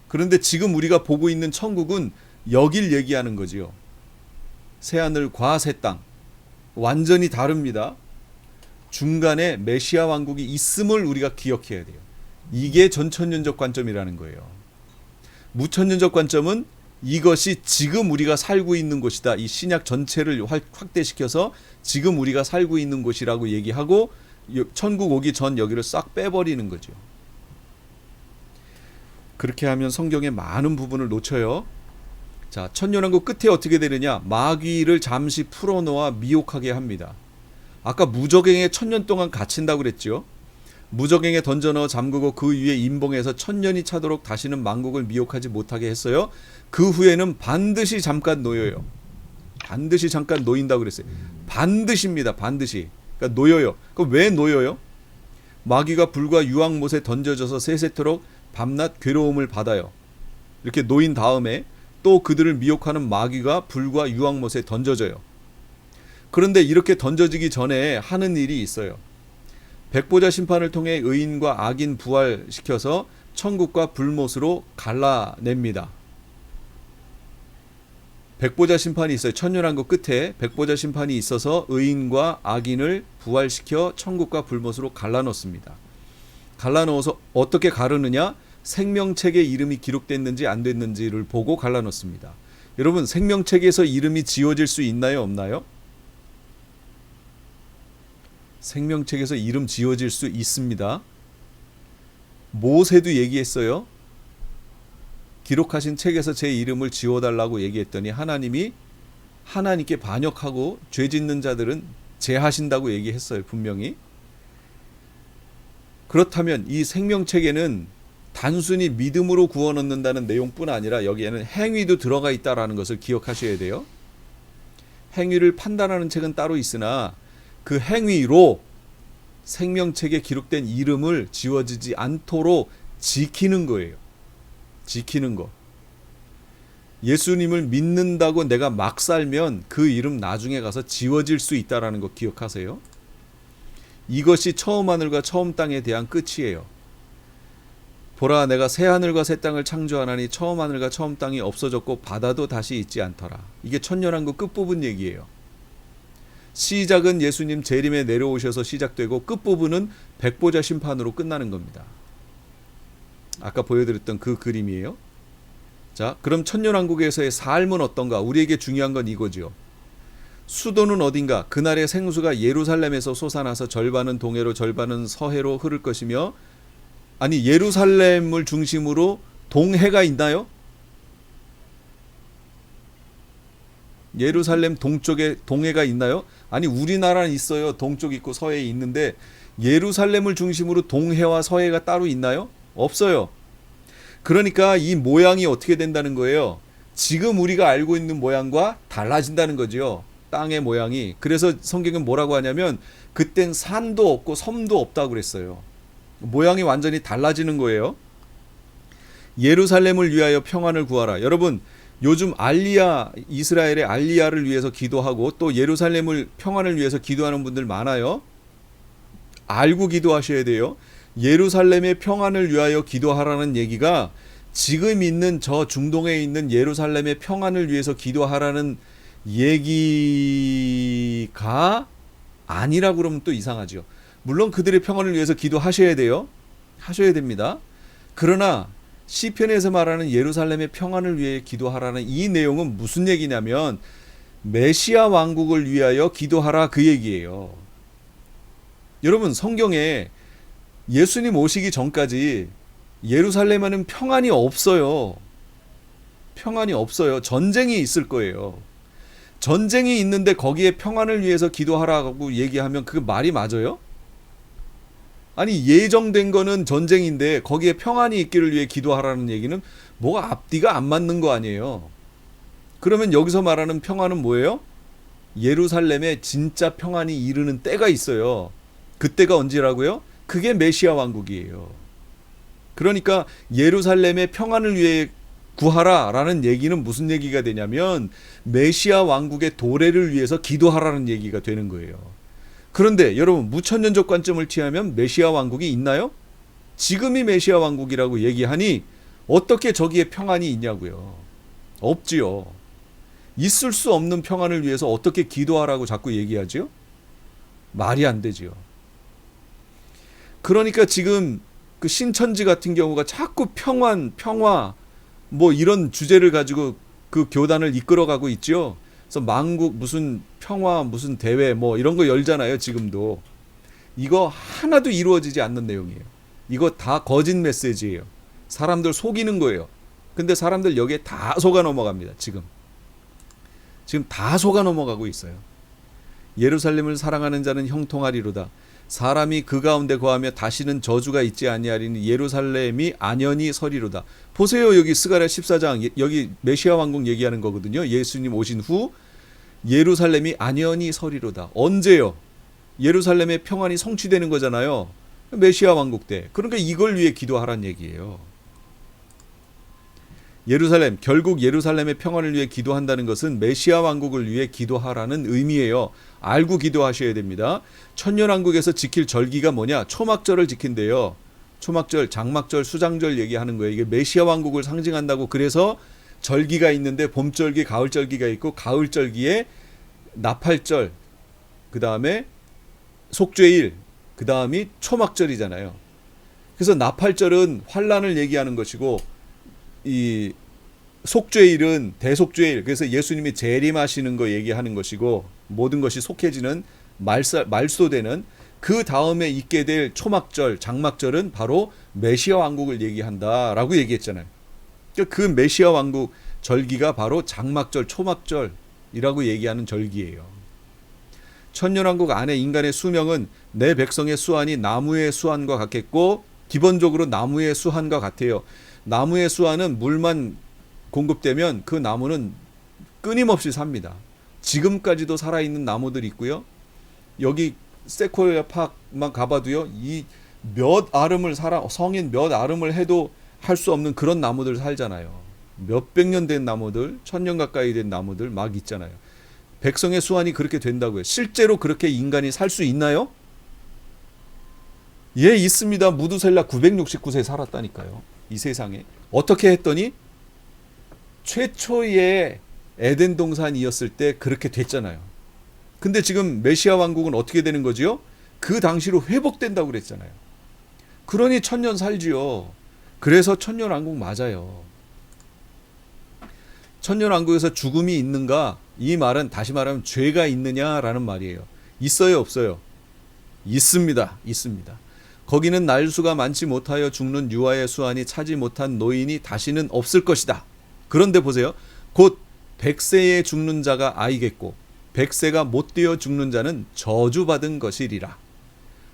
그런데 지금 우리가 보고 있는 천국은 여길 얘기하는 거지요. 새하늘과 새 땅. 완전히 다릅니다. 중간에 메시아 왕국이 있음을 우리가 기억해야 돼요. 이게 전천년적 관점이라는 거예요. 무천년적 관점은 이것이 지금 우리가 살고 있는 곳이다. 이 신약 전체를 확대시켜서 지금 우리가 살고 있는 곳이라고 얘기하고 천국 오기 전 여기를 싹 빼버리는 거죠. 그렇게 하면 성경의 많은 부분을 놓쳐요. 자, 천년왕국 끝에 어떻게 되느냐? 마귀를 잠시 풀어놓아 미혹하게 합니다. 아까 무적행에 1000년 동안 갇힌다고 그랬죠. 무적행에 던져넣어 잠그고 그 위에 임봉해서 1000년이 차도록 다시는 만국을 미혹하지 못하게 했어요. 그 후에는 반드시 잠깐 놓여요. 반드시 잠깐 놓인다고 그랬어요. 반드시입니다. 반드시. 그러니까 놓여요. 그럼 왜 놓여요? 마귀가 불과 유황못에 던져져서 세세토록 밤낮 괴로움을 받아요. 이렇게 놓인 다음에 또 그들을 미혹하는 마귀가 불과 유황못에 던져져요. 그런데 이렇게 던져지기 전에 하는 일이 있어요. 백보자 심판을 통해 의인과 악인 부활시켜서 천국과 불못으로 갈라냅니다. 백보자 심판이 있어요. 천년왕국 끝에 백보자 심판이 있어서 의인과 악인을 부활시켜 천국과 불못으로 갈라놓습니다. 갈라놓아서 어떻게 가르느냐? 생명책에 이름이 기록됐는지 안 됐는지를 보고 갈라놓습니다. 여러분, 생명책에서 이름이 지워질 수 있나요? 없나요? 생명책에서 이름 지워질 수 있습니다. 모세도 얘기했어요. 기록하신 책에서 제 이름을 지워달라고 얘기했더니 하나님이 하나님께 반역하고 죄 짓는 자들은 제하신다고 얘기했어요. 분명히. 그렇다면 이 생명책에는 단순히 믿음으로 구원 얻는다는 내용뿐 아니라 여기에는 행위도 들어가 있다는 것을 기억하셔야 돼요. 행위를 판단하는 책은 따로 있으나 그 행위로 생명책에 기록된 이름을 지워지지 않도록 지키는 거예요. 지키는 거. 예수님을 믿는다고 내가 막 살면 그 이름 나중에 가서 지워질 수 있다는 거 기억하세요. 이것이 처음 하늘과 처음 땅에 대한 끝이에요. 보라, 내가 새 하늘과 새 땅을 창조하나니 처음 하늘과 처음 땅이 없어졌고 바다도 다시 있지 않더라. 이게 천년왕국 끝부분 얘기예요. 시작은 예수님 재림에 내려오셔서 시작되고 끝부분은 백보자 심판으로 끝나는 겁니다. 아까 보여드렸던 그 그림이에요. 자, 그럼 천년왕국에서의 삶은 어떤가? 우리에게 중요한 건 이거죠. 수도는 어딘가? 그날의 생수가 예루살렘에서 솟아나서 절반은 동해로 절반은 서해로 흐를 것이며, 아니 예루살렘을 중심으로 동해가 있나요? 예루살렘 동쪽에 동해가 있나요? 아니 우리나라는 있어요. 동쪽 있고 서해 있는데 예루살렘을 중심으로 동해와 서해가 따로 있나요? 없어요. 그러니까 이 모양이 어떻게 된다는 거예요? 지금 우리가 알고 있는 모양과 달라진다는 거죠. 땅의 모양이. 그래서 성경은 뭐라고 하냐면 그땐 산도 없고 섬도 없다고 그랬어요. 모양이 완전히 달라지는 거예요. 예루살렘을 위하여 평안을 구하라. 여러분, 요즘 알리야, 이스라엘의 알리야를 위해서 기도하고 또 예루살렘을 평안을 위해서 기도하는 분들 많아요. 알고 기도하셔야 돼요. 예루살렘의 평안을 위하여 기도하라는 얘기가 지금 있는 저 중동에 있는 예루살렘의 평안을 위해서 기도하라는 얘기가 아니라고 그러면 또 이상하죠. 물론 그들의 평안을 위해서 기도하셔야 돼요. 하셔야 됩니다. 그러나 시편에서 말하는 예루살렘의 평안을 위해 기도하라는 이 내용은 무슨 얘기냐면 메시아 왕국을 위하여 기도하라 그 얘기예요. 여러분, 성경에 예수님 오시기 전까지 예루살렘에는 평안이 없어요. 평안이 없어요. 전쟁이 있을 거예요. 전쟁이 있는데 거기에 평안을 위해서 기도하라고 얘기하면 그게 말이 맞아요? 아니 예정된 거는 전쟁인데 거기에 평안이 있기를 위해 기도하라는 얘기는 뭐가 앞뒤가 안 맞는 거 아니에요. 그러면 여기서 말하는 평안은 뭐예요? 예루살렘에 진짜 평안이 이르는 때가 있어요. 그때가 언제라고요? 그게 메시아 왕국이에요. 그러니까 예루살렘의 평안을 위해 구하라 라는 얘기는 무슨 얘기가 되냐면 메시아 왕국의 도래를 위해서 기도하라는 얘기가 되는 거예요. 그런데 여러분, 무천년적 관점을 취하면 메시아 왕국이 있나요? 지금이 메시아 왕국이라고 얘기하니 어떻게 저기에 평안이 있냐고요. 없지요. 있을 수 없는 평안을 위해서 어떻게 기도하라고 자꾸 얘기하지요? 말이 안 되지요. 그러니까 지금 그 신천지 같은 경우가 자꾸 평안, 평화 뭐 이런 주제를 가지고 그 교단을 이끌어가고 있죠. 그래서 만국 무슨 평화 무슨 대회 뭐 이런 거 열잖아요. 지금도. 이거 하나도 이루어지지 않는 내용이에요. 이거 다 거짓 메시지예요. 사람들 속이는 거예요. 근데 사람들 여기에 다 속아 넘어갑니다. 지금 다 속아 넘어가고 있어요. 예루살렘을 사랑하는 자는 형통하리로다. 사람이 그 가운데 거하며 다시는 저주가 있지 아니하리니 예루살렘이 안연히 서리로다. 보세요. 여기 스가랴 14장 여기 메시아 왕국 얘기하는 거거든요. 예수님 오신 후 예루살렘이 안연히 서리로다. 언제요? 예루살렘의 평안이 성취되는 거잖아요. 메시아 왕국 때. 그러니까 이걸 위해 기도하란 얘기예요. 예루살렘, 결국 예루살렘의 평안을 위해 기도한다는 것은 메시아 왕국을 위해 기도하라는 의미예요. 알고 기도하셔야 됩니다. 천년왕국에서 지킬 절기가 뭐냐? 초막절을 지킨대요. 초막절, 장막절, 수장절 얘기하는 거예요. 이게 메시아 왕국을 상징한다고. 그래서 절기가 있는데 봄절기, 가을절기가 있고 가을절기에 나팔절, 그 다음에 속죄일, 그 다음이 초막절이잖아요. 그래서 나팔절은 환란을 얘기하는 것이고 이 속죄일은 대속죄일, 그래서 예수님이 재림하시는 거 얘기하는 것이고 모든 것이 속해지는 말소되는 그 다음에 있게 될 초막절, 장막절은 바로 메시아 왕국을 얘기한다라고 얘기했잖아요. 그러니까 그 메시아 왕국 절기가 바로 장막절, 초막절이라고 얘기하는 절기예요. 천년왕국 안에 인간의 수명은 내 백성의 수한이 나무의 수한과 같겠고 기본적으로 나무의 수한과 같아요. 나무의 수한은 물만 공급되면 그 나무는 끊임없이 삽니다. 지금까지도 살아있는 나무들이 있고요. 여기 세코야 파크만 가봐도요. 이 몇 아름을 성인 몇 아름을 해도 할 수 없는 그런 나무들 살잖아요. 몇백 년 된 나무들, 1000년 가까이 된 나무들 막 있잖아요. 백성의 수완이 그렇게 된다고요. 실제로 그렇게 인간이 살 수 있나요? 예, 있습니다. 무두셀라 969세 살았다니까요. 이 세상에. 어떻게 했더니 최초의 에덴 동산이었을 때 그렇게 됐잖아요. 근데 지금 메시아 왕국은 어떻게 되는 거지요? 그 당시로 회복된다고 그랬잖아요. 그러니 1000년 살지요. 그래서 천년왕국 맞아요. 천년왕국에서 죽음이 있는가? 이 말은 다시 말하면 죄가 있느냐라는 말이에요. 있어요, 없어요? 있습니다. 있습니다. 거기는 날수가 많지 못하여 죽는 유아의 수완이 차지 못한 노인이 다시는 없을 것이다. 그런데 보세요. 곧 100세에 죽는 자가 아이겠고 100세가 못 되어 죽는 자는 저주받은 것이리라.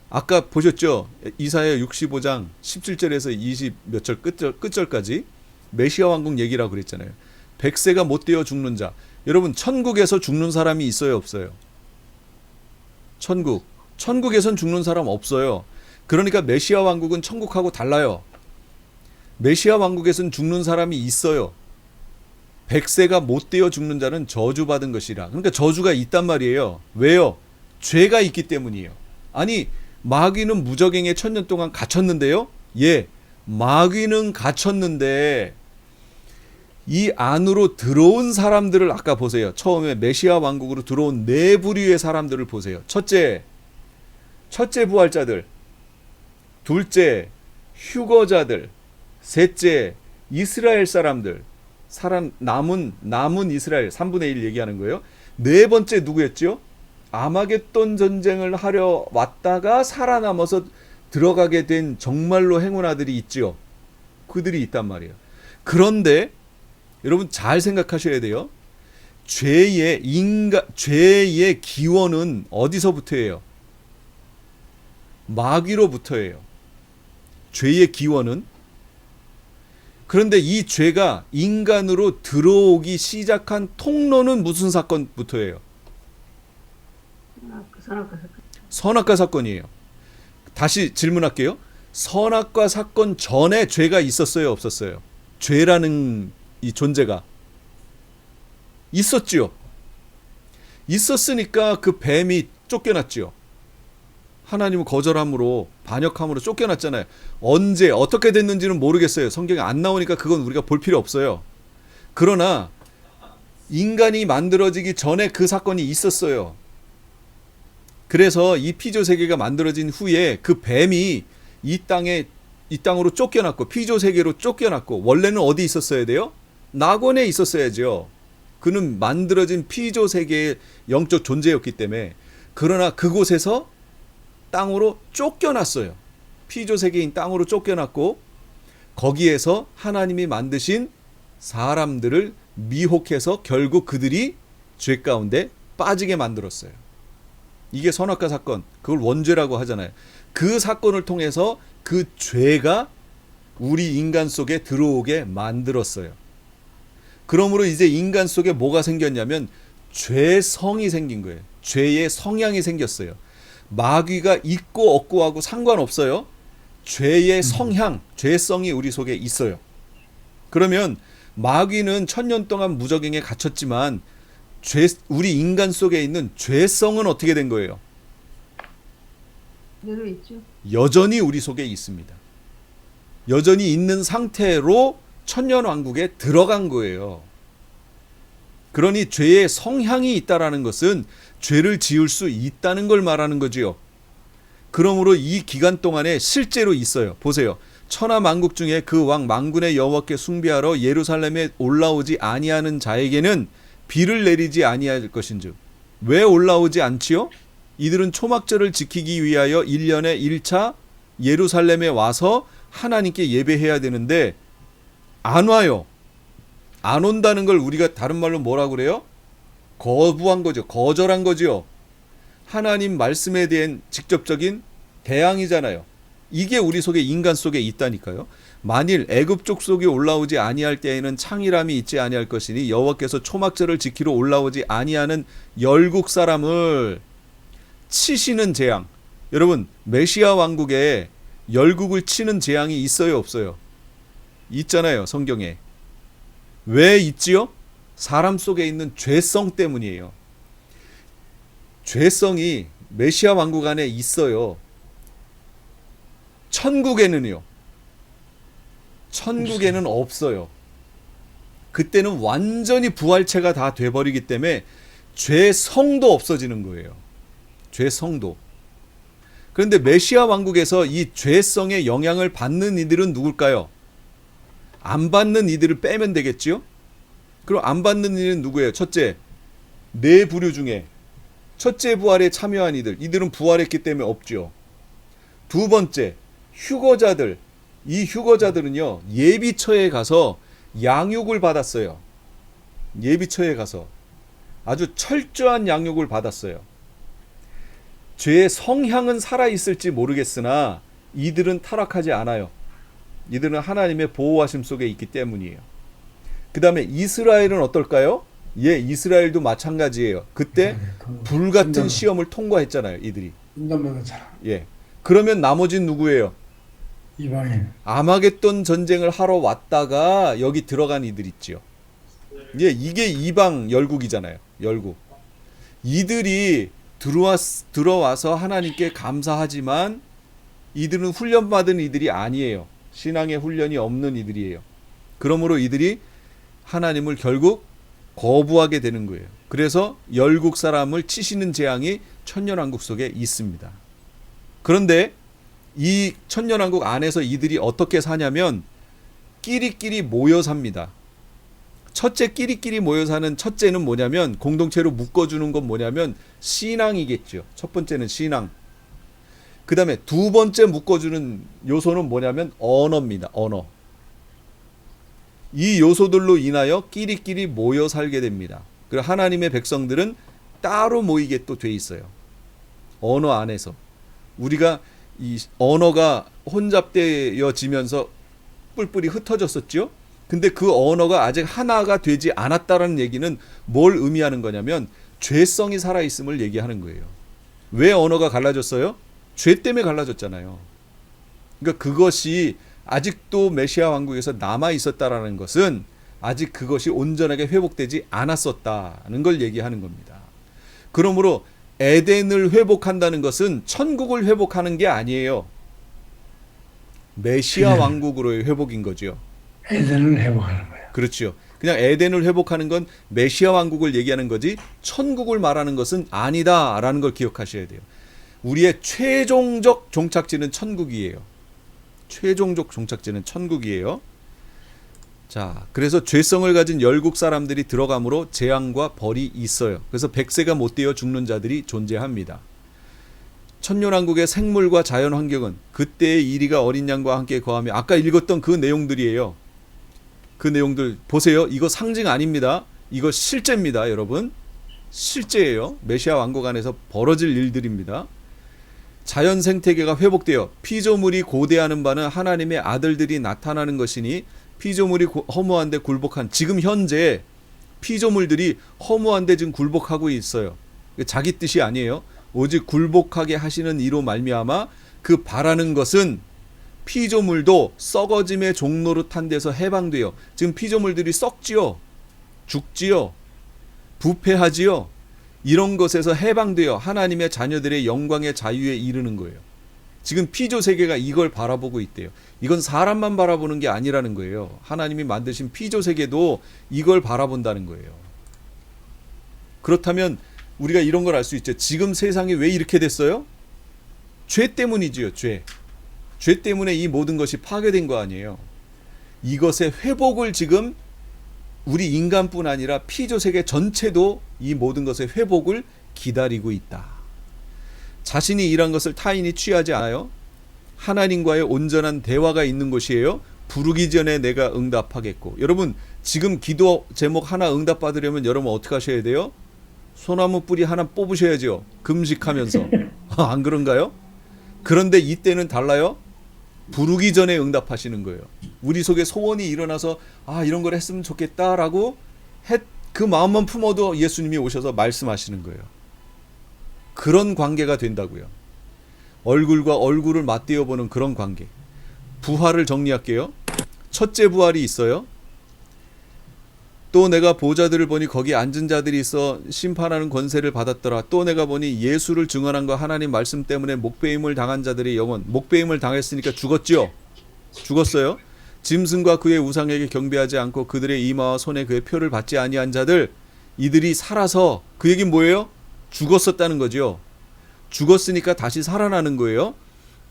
아까 보셨죠? 이사야 65장 17절에서 20 몇 절 끝절까지 메시아 왕국 얘기라고 그랬잖아요. 100세가 못 되어 죽는 자. 여러분 천국에서 죽는 사람이 있어요, 없어요? 천국에선 죽는 사람 없어요. 그러니까 메시아 왕국은 천국하고 달라요. 메시아 왕국에선 죽는 사람이 있어요. 100세가 못 되어 죽는 자는 저주받은 것이라. 그러니까 저주가 있단 말이에요. 왜요? 죄가 있기 때문이에요. 아니 마귀는 무저갱에 1000년 동안 갇혔는데요. 예, 마귀는 갇혔는데 이 안으로 들어온 사람들을 아까 보세요. 처음에 메시아 왕국으로 들어온 네 부류의 사람들을 보세요. 첫째 부활자들, 둘째 휴거자들, 셋째 이스라엘 사람들, 남은 이스라엘 3분의 1 얘기하는 거예요. 네 번째 누구였죠? 아마겟돈 전쟁을 하려 왔다가 살아남아서 들어가게 된 정말로 행운아들이 있죠. 그들이 있단 말이에요. 그런데 여러분 잘 생각하셔야 돼요. 죄의 기원은 어디서부터예요? 마귀로부터예요. 죄의 기원은. 그런데 이 죄가 인간으로 들어오기 시작한 통로는 무슨 사건부터예요? 선악과 사건이에요. 다시 질문할게요. 선악과 사건 전에 죄가 있었어요, 없었어요? 죄라는 이 존재가 있었지요. 있었으니까 그 뱀이 쫓겨났지요. 하나님은 거절함으로 반역함으로 쫓겨났잖아요. 언제 어떻게 됐는지는 모르겠어요. 성경에 안 나오니까 그건 우리가 볼 필요 없어요. 그러나 인간이 만들어지기 전에 그 사건이 있었어요. 그래서 이 피조 세계가 만들어진 후에 그 뱀이 이 땅으로 쫓겨났고 피조 세계로 쫓겨났고, 원래는 어디 있었어야 돼요? 낙원에 있었어야죠. 그는 만들어진 피조 세계의 영적 존재였기 때문에. 그러나 그곳에서 땅으로 쫓겨났어요. 피조 세계인 땅으로 쫓겨났고, 거기에서 하나님이 만드신 사람들을 미혹해서 결국 그들이 죄 가운데 빠지게 만들었어요. 이게 선악과 사건, 그걸 원죄라고 하잖아요. 그 사건을 통해서 그 죄가 우리 인간 속에 들어오게 만들었어요. 그러므로 이제 인간 속에 뭐가 생겼냐면 죄성이 생긴 거예요. 죄의 성향이 생겼어요. 마귀가 있고 없고 하고 상관없어요. 죄의 성향, 죄성이 우리 속에 있어요. 그러면 마귀는 1000년 동안 무적행에 갇혔지만 우리 인간 속에 있는 죄성은 어떻게 된 거예요? 그대로 있죠. 여전히 우리 속에 있습니다. 여전히 있는 상태로 천년왕국에 들어간 거예요. 그러니 죄의 성향이 있다라는 것은 죄를 지을 수 있다는 걸 말하는 거지요. 그러므로 이 기간 동안에 실제로 있어요. 보세요. 천하 만국 중에 그 왕 만군의 여호와께 숭배하러 예루살렘에 올라오지 아니하는 자에게는 비를 내리지 아니할 것인즉. 왜 올라오지 않지요? 이들은 초막절을 지키기 위하여 1년에 1차 예루살렘에 와서 하나님께 예배해야 되는데 안 와요. 안 온다는 걸 우리가 다른 말로 뭐라고 그래요? 거부한 거죠. 거절한 거죠. 하나님 말씀에 대한 직접적인 대항이잖아요. 이게 우리 속에, 인간 속에 있다니까요. 만일 애굽 족속이 올라오지 아니할 때에는 창이람이 있지 아니할 것이니 여호와께서 초막절을 지키러 올라오지 아니하는 열국 사람을 치시는 재앙. 여러분, 메시아 왕국에 열국을 치는 재앙이 있어요, 없어요? 있잖아요, 성경에. 왜 있지요? 사람 속에 있는 죄성 때문이에요. 죄성이 메시아 왕국 안에 있어요. 천국에는요. 천국에는 없어요. 그때는 완전히 부활체가 다 돼버리기 때문에 죄성도 없어지는 거예요. 죄성도. 그런데 메시아 왕국에서 이 죄성의 영향을 받는 이들은 누굴까요? 안 받는 이들을 빼면 되겠지요? 그럼 안 받는 이들은 누구예요? 첫째, 네 부류 중에 첫째 부활에 참여한 이들은 부활했기 때문에 없죠. 두 번째, 휴거자들. 이 휴거자들은요, 예비처에 가서 양육을 받았어요. 예비처에 가서 아주 철저한 양육을 받았어요. 죄의 성향은 살아있을지 모르겠으나 이들은 타락하지 않아요. 이들은 하나님의 보호하심 속에 있기 때문이에요. 그 다음에 이스라엘은 어떨까요? 예, 이스라엘도 마찬가지예요. 그때 불같은 시험을 통과했잖아요, 이들이. 인간보다 잘. 예. 그러면 나머지는 누구예요? 이방인. 아마겟돈 전쟁을 하러 왔다가 여기 들어간 이들 있지요. 예, 이게 이방 열국이잖아요. 열국. 이들이 들어와서 하나님께 감사하지만 이들은 훈련받은 이들이 아니에요. 신앙의 훈련이 없는 이들이에요. 그러므로 이들이 하나님을 결국 거부하게 되는 거예요. 그래서 열국 사람을 치시는 재앙이 천년왕국 속에 있습니다. 그런데 이 천년왕국 안에서 이들이 어떻게 사냐면 끼리끼리 모여 삽니다. 첫째, 끼리끼리 모여 사는 첫째는 뭐냐면, 공동체로 묶어주는 건 뭐냐면 신앙이겠죠. 첫 번째는 신앙. 그 다음에 두 번째 묶어주는 요소는 뭐냐면 언어입니다. 언어. 이 요소들로 인하여 끼리끼리 모여 살게 됩니다. 그리고 하나님의 백성들은 따로 모이게 또 돼 있어요. 언어 안에서. 우리가 이 언어가 혼잡되어지면서 뿔뿔이 흩어졌었죠. 근데 그 언어가 아직 하나가 되지 않았다라는 얘기는 뭘 의미하는 거냐면 죄성이 살아있음을 얘기하는 거예요. 왜 언어가 갈라졌어요? 죄 때문에 갈라졌잖아요. 그러니까 그것이 아직도 메시아 왕국에서 남아 있었다라는 것은 아직 그것이 온전하게 회복되지 않았었다는 걸 얘기하는 겁니다. 그러므로 에덴을 회복한다는 것은 천국을 회복하는 게 아니에요. 메시아 왕국으로의 회복인 거죠. 에덴을 회복하는 거야. 그렇죠. 그냥 에덴을 회복하는 건 메시아 왕국을 얘기하는 거지 천국을 말하는 것은 아니다라는 걸 기억하셔야 돼요. 우리의 최종적 종착지는 천국이에요. 최종적 종착지는 천국이에요. 자, 그래서 죄성을 가진 열국 사람들이 들어감으로 재앙과 벌이 있어요. 그래서 백세가 못 되어 죽는 자들이 존재합니다. 천년왕국의 생물과 자연 환경은 그때의 이리가 어린 양과 함께 거하며 아까 읽었던 그 내용들이에요. 그 내용들 보세요. 이거 상징 아닙니다. 이거 실제입니다, 여러분. 실제예요. 메시아 왕국 안에서 벌어질 일들입니다. 자연 생태계가 회복되어 피조물이 고대하는 바는 하나님의 아들들이 나타나는 것이니 피조물이 허무한데 굴복한 지금 현재 피조물들이 허무한데 지금 굴복하고 있어요. 자기 뜻이 아니에요. 오직 굴복하게 하시는 이로 말미암아 그 바라는 것은 피조물도 썩어짐의 종로로 탄 데서 해방되어 지금 피조물들이 썩지요. 죽지요. 부패하지요. 이런 것에서 해방되어 하나님의 자녀들의 영광의 자유에 이르는 거예요. 지금 피조 세계가 이걸 바라보고 있대요. 이건 사람만 바라보는 게 아니라는 거예요. 하나님이 만드신 피조 세계도 이걸 바라본다는 거예요. 그렇다면 우리가 이런 걸 알 수 있죠. 지금 세상이 왜 이렇게 됐어요? 죄 때문이지요. 죄 때문에 이 모든 것이 파괴된 거 아니에요. 이것의 회복을 지금 우리 인간뿐 아니라 피조 세계 전체도 이 모든 것의 회복을 기다리고 있다. 자신이 일한 것을 타인이 취하지 않아요. 하나님과의 온전한 대화가 있는 곳이에요. 부르기 전에 내가 응답하겠고. 여러분 지금 기도 제목 하나 응답받으려면 여러분 어떻게 하셔야 돼요? 소나무 뿌리 하나 뽑으셔야죠. 금식하면서. 안 그런가요? 그런데 이때는 달라요. 부르기 전에 응답하시는 거예요. 우리 속에 소원이 일어나서 이런 걸 했으면 좋겠다라고 그 마음만 품어도 예수님이 오셔서 말씀하시는 거예요. 그런 관계가 된다고요. 얼굴과 얼굴을 맞대어 보는 그런 관계. 부활을 정리할게요. 첫째 부활이 있어요. 또 내가 보좌들을 보니 거기 앉은 자들이 있어 심판하는 권세를 받았더라. 또 내가 보니 예수를 증언한과 하나님 말씀 때문에 목배임을 당한 자들의 영혼. 목배임을 당했으니까 죽었죠. 죽었어요. 짐승과 그의 우상에게 경배하지 않고 그들의 이마와 손에 그의 표를 받지 아니한 자들, 이들이 살아서, 그 얘기는 뭐예요? 죽었었다는 거죠. 죽었으니까 다시 살아나는 거예요.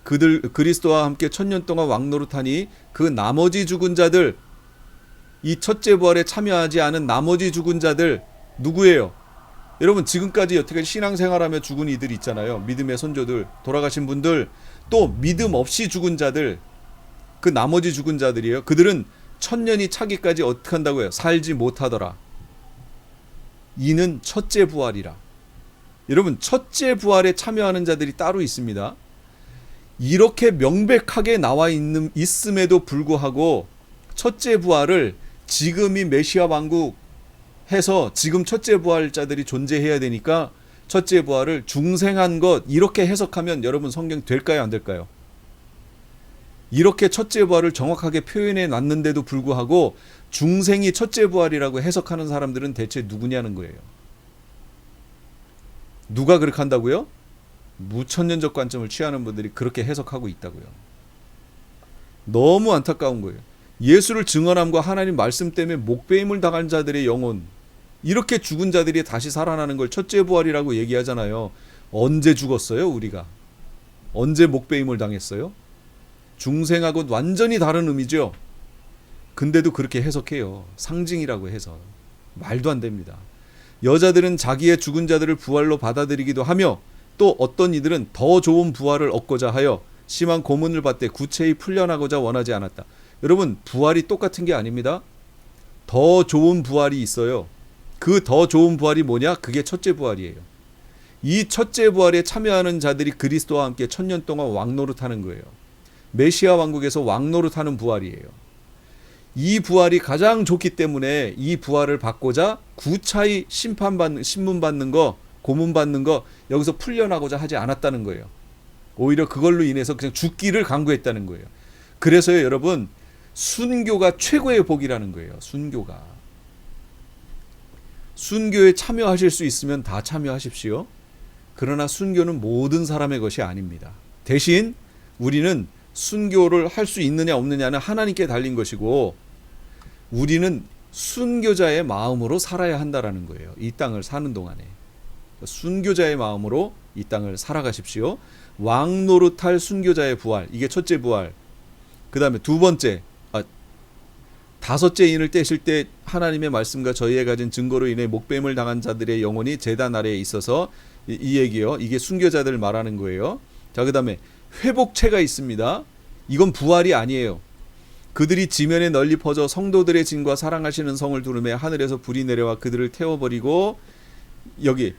그들 그리스도와 함께 1000년 동안 왕노릇하니 그 나머지 죽은 자들, 이 첫째 부활에 참여하지 않은 나머지 죽은 자들 누구예요? 여러분 지금까지 여태까지 신앙생활하며 죽은 이들 있잖아요. 믿음의 선조들, 돌아가신 분들, 또 믿음 없이 죽은 자들, 그 나머지 죽은 자들이에요. 그들은 1000년이 차기까지 어떻게 한다고요? 살지 못하더라. 이는 첫째 부활이라. 여러분 첫째 부활에 참여하는 자들이 따로 있습니다. 이렇게 명백하게 나와 있음에도 불구하고 첫째 부활을 지금이 메시아 왕국 해서 지금 첫째 부활자들이 존재해야 되니까 첫째 부활을 중생한 것 이렇게 해석하면 여러분 성경 될까요? 안 될까요? 이렇게 첫째 부활을 정확하게 표현해 놨는데도 불구하고 중생이 첫째 부활이라고 해석하는 사람들은 대체 누구냐는 거예요. 누가 그렇게 한다고요? 무천년적 관점을 취하는 분들이 그렇게 해석하고 있다고요. 너무 안타까운 거예요. 예수를 증언함과 하나님 말씀 때문에 목배임을 당한 자들의 영혼, 이렇게 죽은 자들이 다시 살아나는 걸 첫째 부활이라고 얘기하잖아요. 언제 죽었어요 우리가? 언제 목배임을 당했어요? 중생하고 완전히 다른 의미죠. 근데도 그렇게 해석해요. 상징이라고 해서. 말도 안 됩니다. 여자들은 자기의 죽은 자들을 부활로 받아들이기도 하며 또 어떤 이들은 더 좋은 부활을 얻고자 하여 심한 고문을 받되 구체히 풀려나고자 원하지 않았다. 여러분 부활이 똑같은 게 아닙니다. 더 좋은 부활이 있어요. 그 더 좋은 부활이 뭐냐? 그게 첫째 부활이에요. 이 첫째 부활에 참여하는 자들이 그리스도와 함께 1000년 동안 왕노릇하는 거예요. 메시아 왕국에서 왕노릇하는 부활이에요. 이 부활이 가장 좋기 때문에 이 부활을 받고자 구차히 신문받는 거, 고문받는 거 여기서 풀려나고자 하지 않았다는 거예요. 오히려 그걸로 인해서 그냥 죽기를 강구했다는 거예요. 그래서요 여러분 순교가 최고의 복이라는 거예요. 순교에 참여하실 수 있으면 다 참여하십시오. 그러나 순교는 모든 사람의 것이 아닙니다. 대신 우리는 순교를 할 수 있느냐 없느냐는 하나님께 달린 것이고, 우리는 순교자의 마음으로 살아야 한다라는 거예요. 이 땅을 사는 동안에 순교자의 마음으로 이 땅을 살아가십시오. 왕 노릇할 순교자의 부활, 이게 첫째 부활. 그 다음에 두 번째, 다섯째 인을 떼실 때 하나님의 말씀과 저희의 가진 증거로 인해 목뱀을 당한 자들의 영혼이 제단 아래에 있어서, 이 얘기요, 이게 순교자들을 말하는 거예요. 자, 그 다음에 회복체가 있습니다. 이건 부활이 아니에요. 그들이 지면에 널리 퍼져 성도들의 진과 사랑하시는 성을 두르며 하늘에서 불이 내려와 그들을 태워버리고, 여기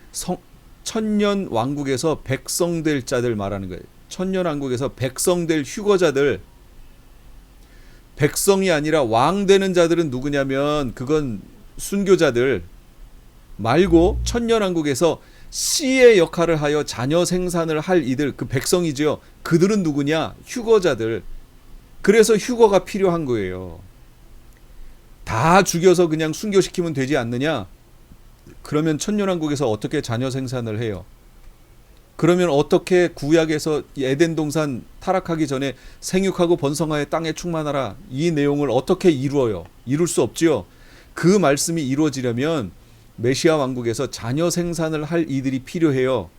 천년 왕국에서 백성될 자들 말하는 거예요. 천년 왕국에서 백성될 휴거자들. 백성이 아니라 왕 되는 자들은 누구냐면 그건 순교자들 말고, 천년 왕국에서 씨의 역할을 하여 자녀 생산을 할 이들, 그 백성이죠. 그들은 누구냐? 휴거자들. 그래서 휴거가 필요한 거예요. 다 죽여서 그냥 순교시키면 되지 않느냐? 그러면 천년왕국에서 어떻게 자녀 생산을 해요? 그러면 어떻게 구약에서 에덴 동산 타락하기 전에 생육하고 번성하여 땅에 충만하라, 이 내용을 어떻게 이루어요? 이룰 수 없지요. 그 말씀이 이루어지려면 메시아 왕국에서 자녀 생산을 할 이들이 필요해요.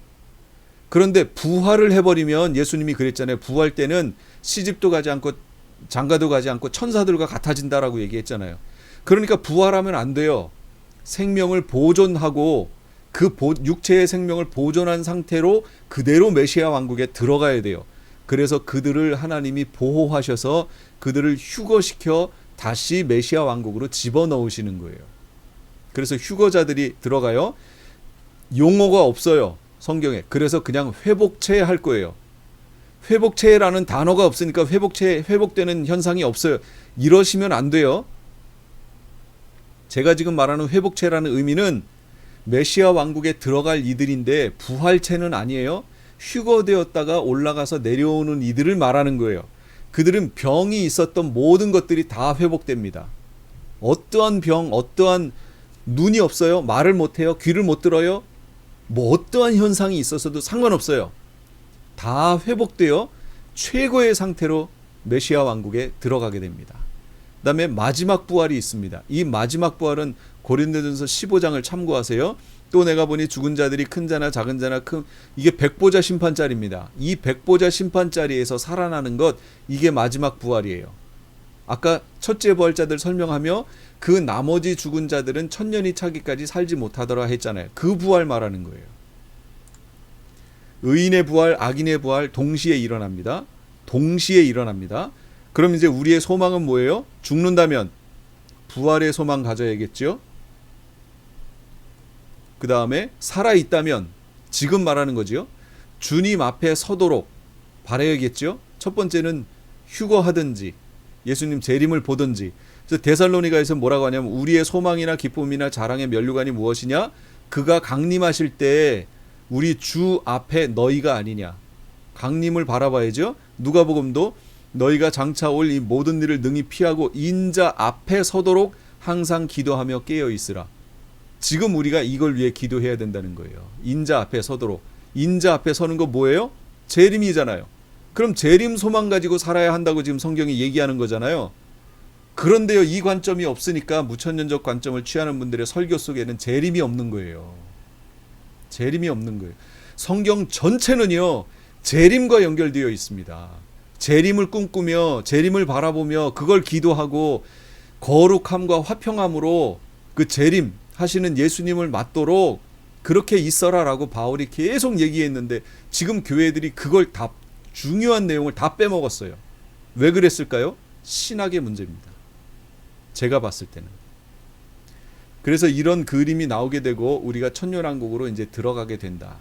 그런데 부활을 해버리면, 예수님이 그랬잖아요. 부활 때는 시집도 가지 않고 장가도 가지 않고 천사들과 같아진다라고 얘기했잖아요. 그러니까 부활하면 안 돼요. 생명을 보존하고 그 육체의 생명을 보존한 상태로 그대로 메시아 왕국에 들어가야 돼요. 그래서 그들을 하나님이 보호하셔서 그들을 휴거시켜 다시 메시아 왕국으로 집어넣으시는 거예요. 그래서 휴거자들이 들어가요. 용어가 없어요, 성경에. 그래서 그냥 회복체 할 거예요. 회복체라는 단어가 없으니까 회복되는 현상이 없어요. 이러시면 안 돼요. 제가 지금 말하는 회복체라는 의미는 메시아 왕국에 들어갈 이들인데 부활체는 아니에요. 휴거되었다가 올라가서 내려오는 이들을 말하는 거예요. 그들은 병이 있었던 모든 것들이 다 회복됩니다. 어떠한 병, 어떠한 눈이 없어요, 말을 못해요, 귀를 못 들어요, 뭐 어떠한 현상이 있어서도 상관없어요. 다 회복되어 최고의 상태로 메시아 왕국에 들어가게 됩니다. 그 다음에 마지막 부활이 있습니다. 이 마지막 부활은 고린도전서 15장을 참고하세요. 또 내가 보니 죽은 자들이 큰 자나 작은 자나 이게 백보자 심판자리입니다. 이 백보자 심판자리에서 살아나는 것, 이게 마지막 부활이에요. 아까 첫째 부활자들 설명하며 그 나머지 죽은 자들은 천년이 차기까지 살지 못하더라 했잖아요. 그 부활 말하는 거예요. 의인의 부활, 악인의 부활 동시에 일어납니다. 동시에 일어납니다. 그럼 이제 우리의 소망은 뭐예요? 죽는다면 부활의 소망 가져야겠죠. 그 다음에 살아있다면 지금 말하는 거죠. 주님 앞에 서도록 바라야겠죠. 첫 번째는 휴거하든지 예수님 재림을 보든지. 그래서 데살로니가에서 뭐라고 하냐면, 우리의 소망이나 기쁨이나 자랑의 면류관이 무엇이냐? 그가 강림하실 때 우리 주 앞에 너희가 아니냐. 강림을 바라봐야죠. 누가복음도 너희가 장차 올 이 모든 일을 능히 피하고 인자 앞에 서도록 항상 기도하며 깨어 있으라. 지금 우리가 이걸 위해 기도해야 된다는 거예요. 인자 앞에 서도록. 인자 앞에 서는 거 뭐예요? 재림이잖아요. 그럼 재림 소망 가지고 살아야 한다고 지금 성경이 얘기하는 거잖아요. 그런데요, 이 관점이 없으니까 무천년적 관점을 취하는 분들의 설교 속에는 재림이 없는 거예요. 재림이 없는 거예요. 성경 전체는요, 재림과 연결되어 있습니다. 재림을 꿈꾸며 재림을 바라보며 그걸 기도하고 거룩함과 화평함으로 그 재림 하시는 예수님을 맞도록 그렇게 있어라라고 바울이 계속 얘기했는데, 지금 교회들이 그걸 다, 중요한 내용을 다 빼먹었어요. 왜 그랬을까요? 신학의 문제입니다. 제가 봤을 때는. 그래서 이런 그림이 나오게 되고 우리가 천년왕국으로 이제 들어가게 된다.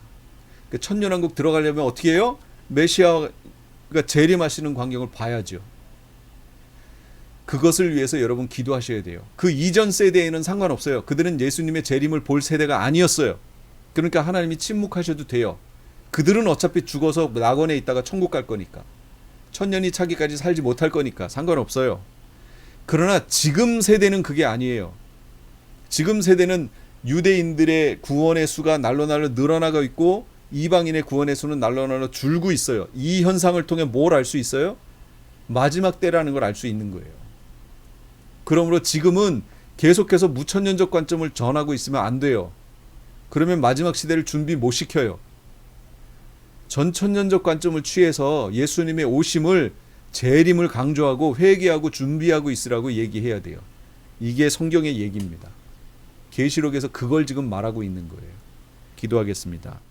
그 천년왕국 들어가려면 어떻게 해요? 메시아가 재림하시는 광경을 봐야죠. 그것을 위해서 여러분 기도하셔야 돼요. 그 이전 세대에는 상관없어요. 그들은 예수님의 재림을 볼 세대가 아니었어요. 그러니까 하나님이 침묵하셔도 돼요. 그들은 어차피 죽어서 낙원에 있다가 천국 갈 거니까, 천년이 차기까지 살지 못할 거니까 상관없어요. 그러나 지금 세대는 그게 아니에요. 지금 세대는 유대인들의 구원의 수가 날로 늘어나고 있고, 이방인의 구원의 수는 날로 줄고 있어요. 이 현상을 통해 뭘 알 수 있어요? 마지막 때라는 걸 알 수 있는 거예요. 그러므로 지금은 계속해서 무천년적 관점을 전하고 있으면 안 돼요. 그러면 마지막 시대를 준비 못 시켜요. 전천년적 관점을 취해서 예수님의 오심을 재림을 강조하고 회개하고 준비하고 있으라고 얘기해야 돼요. 이게 성경의 얘기입니다. 계시록에서 그걸 지금 말하고 있는 거예요. 기도하겠습니다.